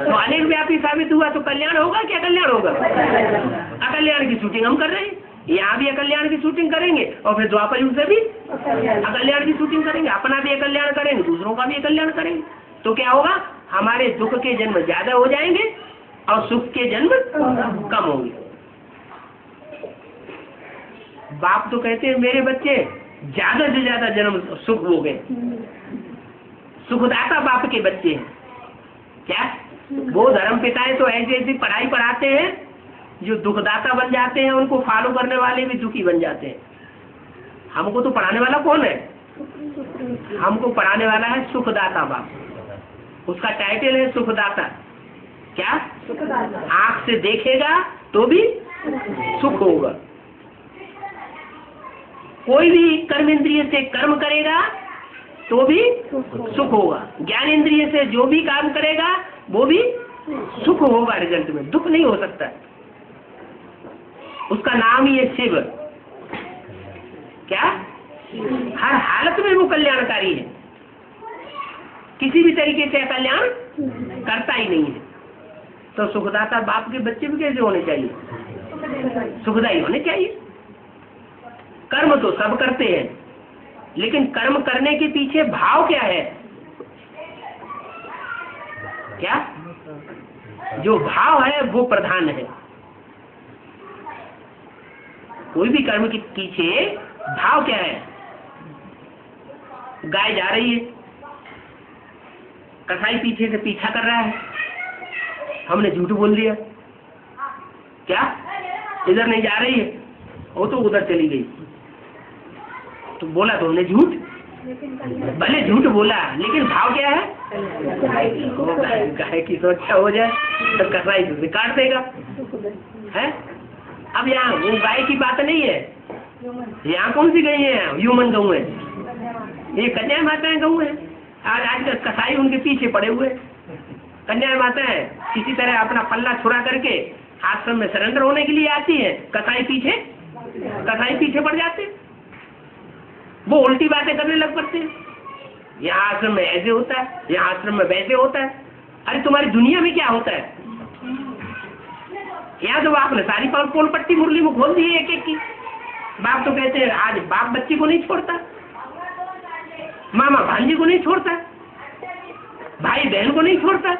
तो अनेक व्यापी साबित हुआ तो कल्याण होगा क्या कल्याण होगा? अकल्याण की शूटिंग हम कर रहे हैं, यहाँ भी अकल्याण की शूटिंग करेंगे और फिर द्वापर युग से भी अकल्याण की शूटिंग करेंगे, अपना भी अकल्याण करेंगे, दूसरों का भी अकल्याण करेंगे। तो क्या होगा, हमारे दुख के जन्म ज्यादा हो जाएंगे और सुख के जन्म कम होंगे। बाप तो कहते हैं मेरे बच्चे ज्यादा से ज्यादा जन्म सुख हो गए, सुखदाता बाप के बच्चे हैं। क्या वो धर्म पिताएं तो ऐसी ऐसी पढ़ाई पढ़ाते हैं जो दुखदाता बन जाते हैं, उनको फॉलो करने वाले भी दुखी बन जाते हैं। हमको तो पढ़ाने वाला कौन है? हमको पढ़ाने वाला है सुखदाता बाप, उसका टाइटल है सुखदाता। क्या आंख से देखेगा तो भी सुख होगा, कोई भी कर्म इंद्रिय से कर्म करेगा तो भी सुख होगा, ज्ञान इंद्रिय से जो भी काम करेगा वो भी सुख होगा, रिजल्ट में दुख नहीं हो सकता। उसका नाम ही है शिव। क्या हर हालत में वो कल्याणकारी है, किसी भी तरीके से कल्याण करता ही नहीं है। तो सुखदाता बाप के बच्चे भी कैसे होने चाहिए? सुखदायी होने चाहिए। कर्म तो सब करते हैं, लेकिन कर्म करने के पीछे भाव क्या है? क्या जो भाव है वो प्रधान है। कोई भी कर्म के पीछे भाव क्या है? गाय जा रही है, कसाई पीछे से पीछा कर रहा है, हमने झूठ बोल दिया, क्या इधर नहीं जा रही है, वो तो उधर चली गई, तो बोला तो हमने झूठ, भले झूठ बोला लेकिन भाव क्या है? गाय की सुरक्षा हो जाए तो कसाई तो काट देगा है। अब यहाँ वो गाय की बात नहीं है, यहाँ कौन सी गई है? ह्यूमन गऊ है, ये कन्या माताएं गऊ है। आज कसाई उनके पीछे पड़े हुए, कन्या माताएं किसी तरह अपना पल्ला छुड़ा करके आश्रम में सरेंडर होने के लिए आती है, कसाई पीछे पड़ जाते, वो उल्टी बातें करने लग पड़ते हैं। यहाँ आश्रम में ऐसे होता है, यहाँ आश्रम में वैसे होता है। अरे तुम्हारी दुनिया में क्या होता है? यहाँ तो आपने सारी पोल पट्टी मुरली में खोल दी है एक एक की। बाप तो कहते हैं आज बाप बच्ची को नहीं छोड़ता, मामा भांजे को नहीं छोड़ता, भाई बहन को नहीं छोड़ता,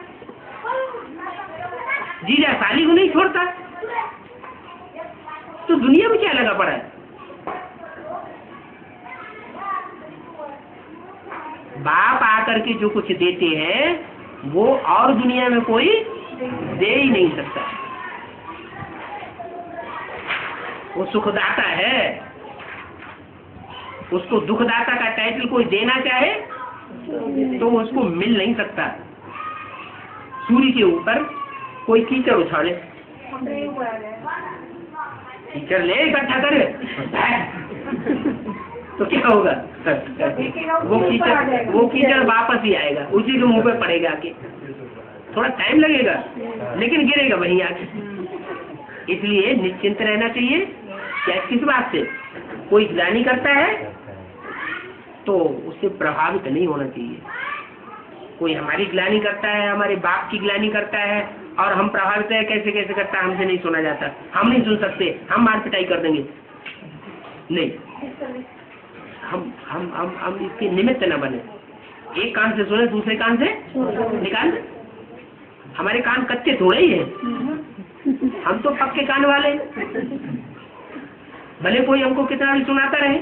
जीजा साली को नहीं छोड़ता, तो दुनिया में क्या लगा पड़ा है? बाप आकर के जो कुछ देते हैं वो और दुनिया में कोई दे ही नहीं सकता। वो सुखदाता है, उसको दुखदाता का टाइटल कोई देना चाहे तो उसको मिल नहीं सकता। सूर्य के ऊपर कोई कीचड़ उछाले, कीचड़ ले इकट्ठा करे तो क्या होगा? वो कीचड़ वापस ही आएगा, उसी के मुंह पे पड़ेगा आके। थोड़ा टाइम लगेगा लेकिन गिरेगा वहीं आके। इसलिए निश्चिंत रहना चाहिए। क्या किस बात से? कोई ग्लानि करता है तो उससे प्रभावित नहीं होना चाहिए। कोई हमारी ग्लानि करता है, हमारे बाप की ग्लानि करता है और हम प्रभावित है, कैसे कैसे करता है, हमसे नहीं सुना जाता, हम नहीं सुन सकते, हम मार पिटाई कर देंगे। नहीं, हम इसके निमित्त न बने। एक कान से सुने, दूसरे कान से निकाल दे। हमारे कान कच्चे थोड़े ही है, हम तो पक्के कान वाले। भले कोई हमको कितना भी सुनाता रहे।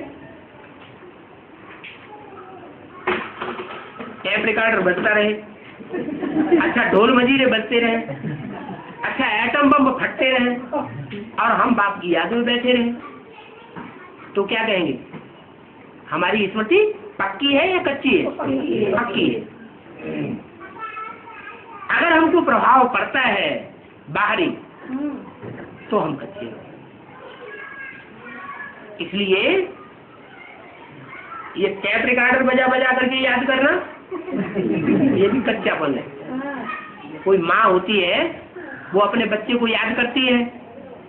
टेप रिकॉर्डर बजता रहे, अच्छा ढोल मजीरे बजते रहे, अच्छा एटम बम फटते रहे और हम बाप की याद में बैठे रहे, तो क्या कहेंगे? हमारी स्मृति पक्की है या कच्ची है? पक्की है। अगर हमको प्रभाव पड़ता है बाहरी तो हम कच्चे हैं। इसलिए ये टेप रिकॉर्डर बजा बजा करके याद करना ये भी कच्चापन है। कोई माँ होती है वो अपने बच्चे को याद करती है,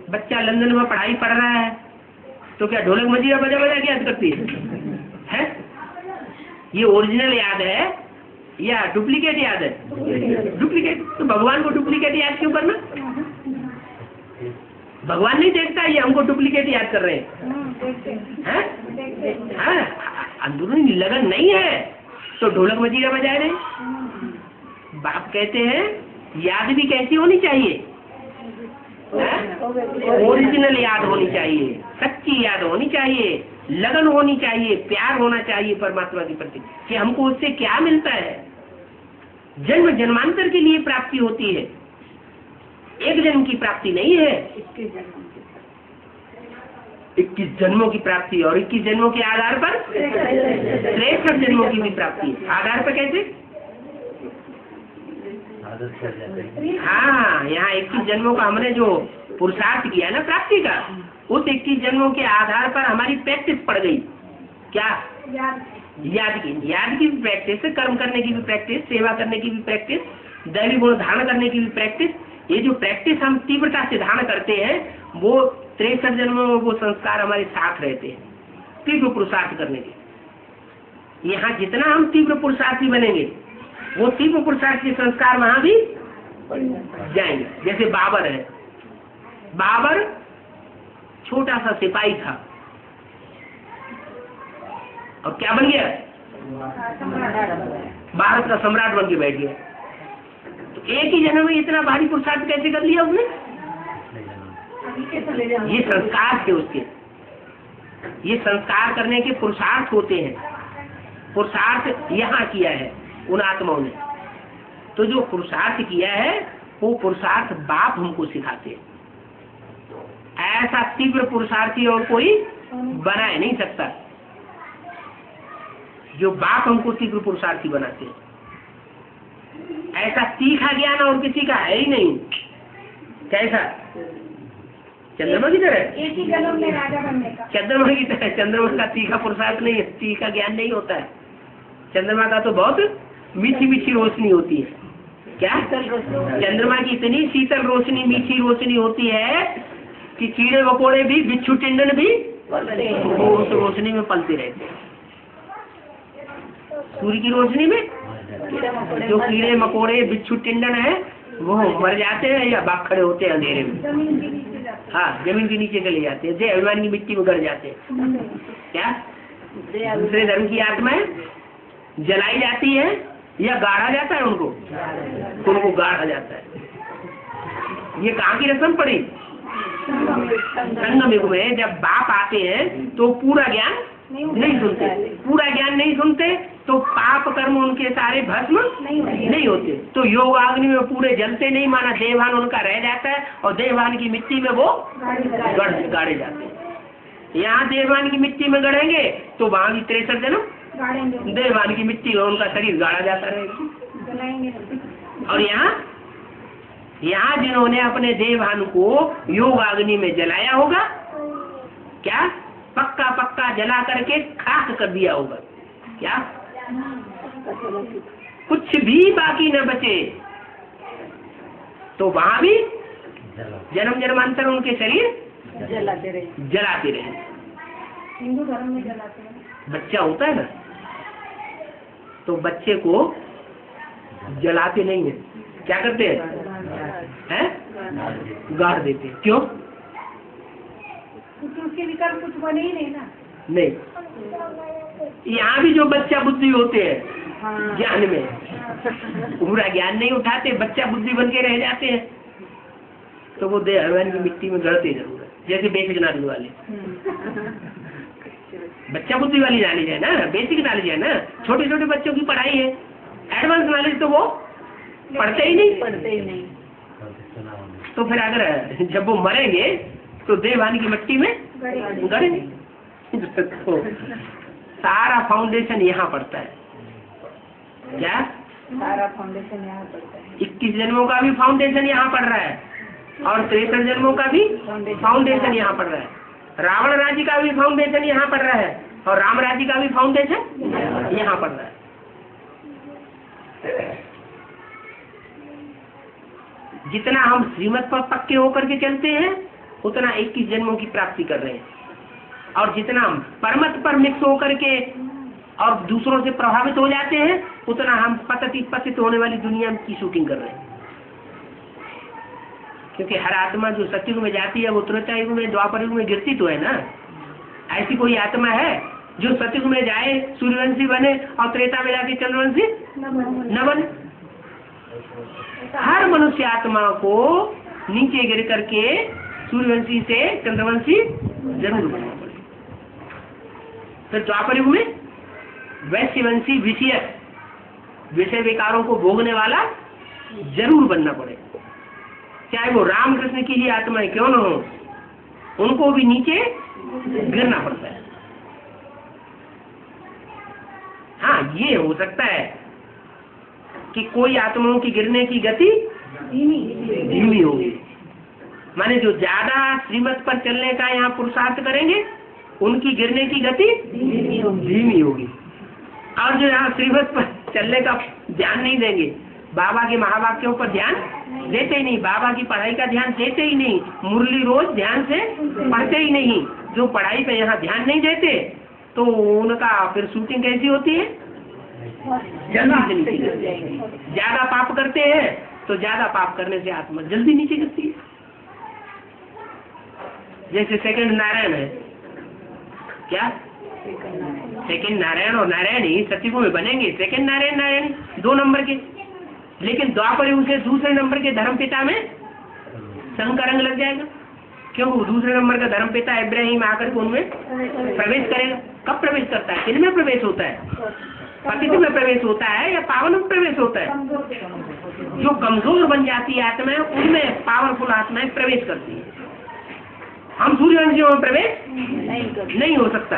बच्चा लंदन में पढ़ाई पढ़ रहा है तो क्या ढोलक मजीरा बजा बजा के याद करती है? ये ओरिजिनल याद है या डुप्लीकेट याद है? डुप्लीकेट। तो भगवान को डुप्लीकेट याद क्यों करना? भगवान नहीं देखता ये हमको डुप्लीकेट याद कर रहे हैं? अंदरूनी लगन नहीं है तो ढोलक मजीरा बजा रहे। बाप कहते हैं याद भी कैसी होनी चाहिए? ओरिजिनल याद होनी चाहिए, सच्ची याद होनी चाहिए, लगन होनी चाहिए, प्यार होना चाहिए परमात्मा के प्रति कि हमको उससे क्या मिलता है। जन्म जन्मांतर के लिए प्राप्ति होती है, एक जन्म की प्राप्ति नहीं है। 21 जन्मों की प्राप्ति और 21 जन्मों के आधार पर 63 जन्मों की भी प्राप्ति है। आधार पर कैसे? हाँ, यहाँ 21 जन्मों का हमने जो पुरुषार्थ किया ना प्राप्ति का, उस 21 जन्मों के आधार पर हमारी प्रैक्टिस पड़ गई। क्या? याद की भी प्रैक्टिस, कर्म करने की भी प्रैक्टिस, सेवा करने की भी प्रैक्टिस, दैवी गुण धारण करने की भी प्रैक्टिस। ये जो प्रैक्टिस हम तीव्रता से धारण करते हैं वो 63 जन्मों में वो संस्कार हमारे साथ रहते हैं तीव्र पुरुषार्थ करने के। यहाँ जितना हम तीव्र पुरुषार्थी बनेंगे वो तीव्र पुरुषार्थ के संस्कार वहां भी जाएंगे। जैसे बाबर है, बाबर छोटा सा सिपाही था और क्या बन गया? भारत का सम्राट बन के बैठ गया। तो एक ही जन्म में इतना भारी पुरुषार्थ कैसे कर लिया उसने? ये संस्कार थे उसके, ये संस्कार करने के पुरुषार्थ होते हैं। पुरुषार्थ यहाँ किया है उन आत्माओं ने, तो जो पुरुषार्थ किया है वो पुरुषार्थ बाप हमको सिखाते हैं। ऐसा तीव्र पुरुषार्थी और कोई बना नहीं सकता जो बाप हमको तीव्र पुरुषार्थी बनाते हैं। ऐसा तीखा ज्ञान और किसी का है ही नहीं। कैसा? चंद्रमा की तरह, एक ही जन्म में राजा बनने का। चंद्रमा की तरह। चंद्रमा का तीखा पुरुषार्थ नहीं है, तीखा ज्ञान नहीं होता है। चंद्रमा का तो बहुत मीठी मीठी रोशनी होती है। क्या? चंद्रमा की इतनी शीतल रोशनी, मीठी रोशनी होती है कि कीड़े मकोड़े भी, बिच्छू टिंडन भी वो उस रोशनी में पलते रहते हैं। सूर्य की रोशनी में जो कीड़े मकोड़े बिच्छू टिंडन है वो मर जाते हैं या भाग खड़े होते हैं अंधेरे में। हाँ, जमीन के नीचे चले जाते हैं, जय अभिमान की मिट्टी में गड़ जाते हैं। क्या? दूसरे धर्म की आत्माएं जलाई जाती है या गाड़ा जाता है उनको गाड़ा जाता है। ये कहाँ की रस्म पड़ी? संगम युग में जब बाप आते हैं तो पूरा ज्ञान नहीं सुनते, पूरा ज्ञान नहीं सुनते तो पाप कर्म उनके सारे भस्म नहीं होते, तो योगाग्नि में पूरे जलते नहीं, माना देवान उनका रह जाता है और देवान की मिट्टी में वो गाड़े जाते हैं। यहाँ देवान की मिट्टी में गड़ेंगे तो वहाँ भी 63 जन्म देवान की मिट्टी में उनका शरीर गाड़ा जाता रहेगा। और यहाँ जिन्होंने अपने देवान को योगाग्नि में जलाया होगा, क्या पक्का जला करके खाक कर दिया होगा, क्या कुछ भी बाकी न बचे, तो वहां भी जन्म जन्मांतर उनके शरीर जलाते रहे। हिंदू धर्म में जलाते हैं। बच्चा होता है ना, तो बच्चे को जलाते नहीं है, क्या करते हैं? गाड़ देते। क्यों? क्योंकि उसके विकल्प कुछ बने ही नहीं ना। नहीं, यहाँ भी जो बच्चा बुद्धि होते हैं ज्ञान में पूरा ज्ञान नहीं उठाते, बच्चा बुद्धि बन के रह जाते हैं, तो वो देवान की मिट्टी में गड़ते जरूर है, जैसे बेसिक नॉलेज वाले। बच्चा बुद्धि वाली नॉलेज है ना, बेसिक नॉलेज है ना, छोटे छोटे बच्चों की पढ़ाई है, एडवांस नॉलेज तो वो पढ़ते ही नहीं। तो फिर अगर जब वो मरेंगे तो देवान की मिट्टी में गड़ेंगे। तो सारा फाउंडेशन यहाँ पड़ता है, क्या सारा फाउंडेशन यहाँ पड़ता है। 21 जन्मों का भी फाउंडेशन यहाँ पड़ रहा है और 63 जन्मों का भी फाउंडेशन यहाँ पड़ रहा है। रावण राज्य का भी फाउंडेशन यहाँ पड़ रहा है और राम राज्य का भी फाउंडेशन यहाँ पड़ रहा है। जितना हम श्रीमत पर पक्के होकर के चलते हैं उतना 21 जन्मों की प्राप्ति कर रहे हैं, और जितना हम परमत पर मिक्स होकर के और दूसरों से प्रभावित हो जाते हैं उतना हम पतित होने वाली दुनिया की शूटिंग कर रहे हैं। क्योंकि हर आत्मा जो सतयुग में जाती है वो त्रेता युग में, द्वापर युग में गिरती तो है ना। ऐसी कोई आत्मा है जो सतयुग में जाए सूर्यवंशी बने और त्रेता में जाके चंद्रवंशी न बने? हर मनुष्य आत्मा को नीचे गिर करके सूर्यवंशी से चंद्रवंशी जरूर बनना पड़ेगा। फिर द्वापर युग में वैश्यवंशी विषय विकारों को भोगने वाला जरूर बनना पड़ेगा, चाहे वो रामकृष्ण की ही आत्माएं क्यों न हो, उनको भी नीचे गिरना पड़ता है। हाँ, ये हो सकता है कि कोई आत्माओं की गिरने की गति धीमी होगी, माने जो ज्यादा श्रीमत पर चलने का यहाँ पुरुषार्थ करेंगे उनकी गिरने की गति धीमी होगी, और जो यहाँ श्रीमत पर चलने का ध्यान नहीं देंगे, बाबा के महावाक्यों पर ध्यान देते ही नहीं, बाबा की पढ़ाई का ध्यान देते ही नहीं, मुरली रोज ध्यान से पढ़ते ही नहीं, जो पढ़ाई पे यहाँ ध्यान नहीं देते, तो उनका फिर शूटिंग कैसी होती है? जल्दी से नीचे गिरती है। ज्यादा पाप करते हैं तो ज्यादा पाप करने से आत्मा जल्दी नीचे गिरती है। जैसे सेकंड नारायण है, क्या सेकंड नारायण और नारायणी सतयुग में बनेंगे, सेकंड नारायण 2 नंबर के, लेकिन द्वापर युग से दूसरे नंबर के धर्मपिता में संघ का रंग लग जाएगा। क्यों? दूसरे नंबर का धर्मपिता इब्राहिम आकर के उनमें प्रवेश करेगा। कब प्रवेश करता है? किन में प्रवेश होता है? पतित में प्रवेश होता है या पावन में प्रवेश होता है? जो कमजोर बन जाती है आत्माएं उनमें पावरफुल आत्माएं प्रवेश करती है। हम सूर्यवंशियों में प्रवेश नहीं हो सकता,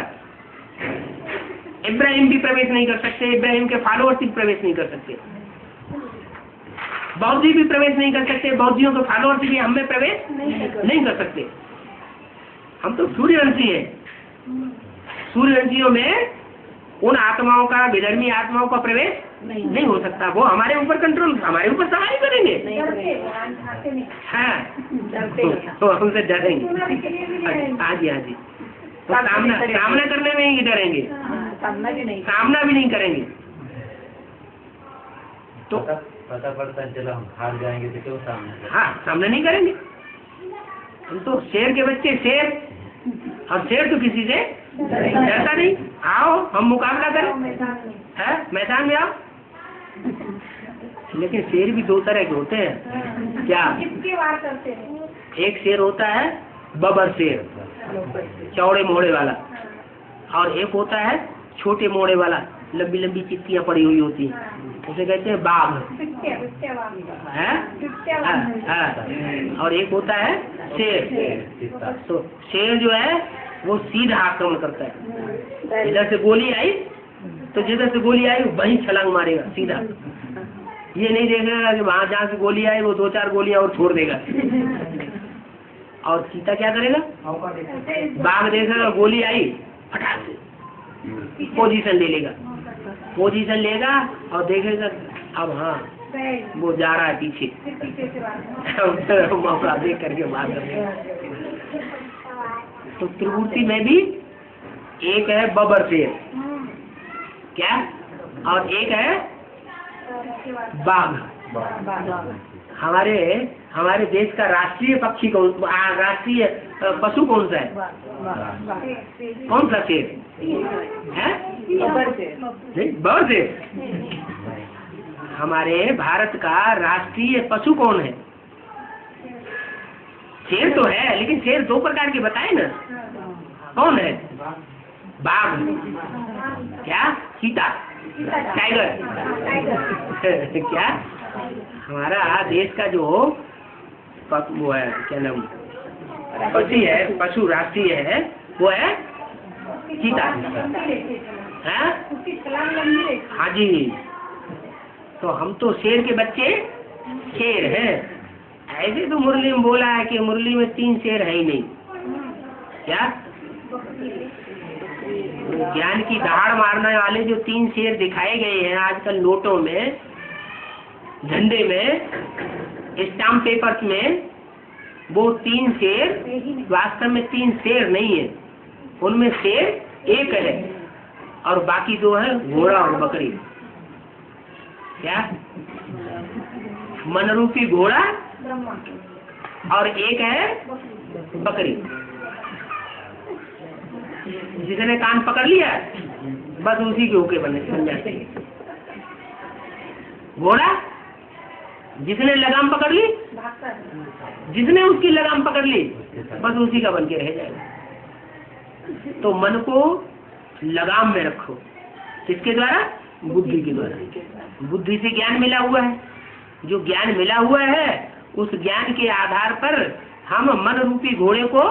इब्राहिम भी प्रवेश नहीं कर सकते, इब्राहिम के फॉलोअर्स भी प्रवेश नहीं कर सकते, बौद्धी भी प्रवेश नहीं कर सकते, बौद्धियों के फॉलोअर्स भी हम में प्रवेश नहीं कर सकते। हम तो सूर्यवंशी है। सूर्यवंशियों में उन आत्माओं का, विधर्मी आत्माओं का प्रवेश नहीं हो सकता। वो हमारे ऊपर कंट्रोल, हमारे ऊपर सवारी करेंगे। हाँ, तो हमसे डरेंगे। हाँ जी, तो सामना करने में ही डरेंगे, सामना भी नहीं करेंगे। तो पता पड़ता है चलो हम हार जाएंगे तो क्यों सामना? हाँ, सामना नहीं करेंगे। हम तो शेर के बच्चे शेर, और शेर तो किसी से डरता नहीं। आओ हम मुकाबला करें, है मैदान में आओ। लेकिन शेर भी दो तरह के होते हैं। क्या? किसके वार करते हैं? एक शेर होता है बबर शेर, चौड़े मोड़े वाला, और एक होता है छोटे मोड़े वाला, लंबी लंबी चित्तियां पड़ी हुई होती हैं, उसे कहते हैं बाघ है। और एक होता है शेर। तो शेर जो है वो सीधा आक्रमण करता है। इधर से गोली आई तो जिधर से गोली आई वहीं छलांग मारेगा सीधा। ये नहीं देखेगा कि वहां जहाँ से गोली आई वो 2-4 गोलियां और छोड़ देगा। और चीता क्या करेगा? बाघ देखेगा गोली आई, फटाक से पोजीशन ले लेगा, पोजीशन लेगा और देखेगा अब हाँ वो जा रहा है पीछे, मौका देख करके मार देगा। तो त्रिमूर्ति में भी एक है बबर शेर, क्या, और एक है बाघ। हमारे देश का राष्ट्रीय पक्षी राष्ट्रीय पशु कौन सा है? कौन सा शेर है? बबर शेर। हमारे भारत का राष्ट्रीय पशु कौन है? शेर तो है, लेकिन शेर 2 प्रकार के बताए ना। कौन है? बाघ, क्या, चीता, टाइगर। क्या? हमारा देश का जो वो है, क्या नाम, पशु राष्ट्रीय है, वो है चीता है। हाँ जी। तो हम तो शेर के बच्चे शेर हैं। ऐसे तो मुरली में बोला है कि मुरली में 3 शेर है ही नहीं। क्या? ज्ञान की दहाड़ मारने वाले जो 3 शेर दिखाए गए हैं आजकल नोटों में, झंडे में, स्टाम्प पेपर्स में, वो 3 शेर वास्तव में 3 शेर नहीं है। उनमें शेर एक है और बाकी 2 है घोड़ा और बकरी। क्या? मनरूपी घोड़ा और एक है बकरी। जिसने कान पकड़ लिया बस उसी के होके बन जाते हैं। घोड़ा जिसने लगाम पकड़ ली, जिसने उसकी लगाम पकड़ ली बस उसी का बन के रह जाएगा। तो मन को लगाम में रखो। किसके द्वारा? बुद्धि के द्वारा। बुद्धि से ज्ञान मिला हुआ है। जो ज्ञान मिला हुआ है उस ज्ञान के आधार पर हम मन रूपी घोड़े को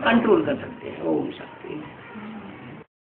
कंट्रोल कर सकते हैं। ओम शक्ति।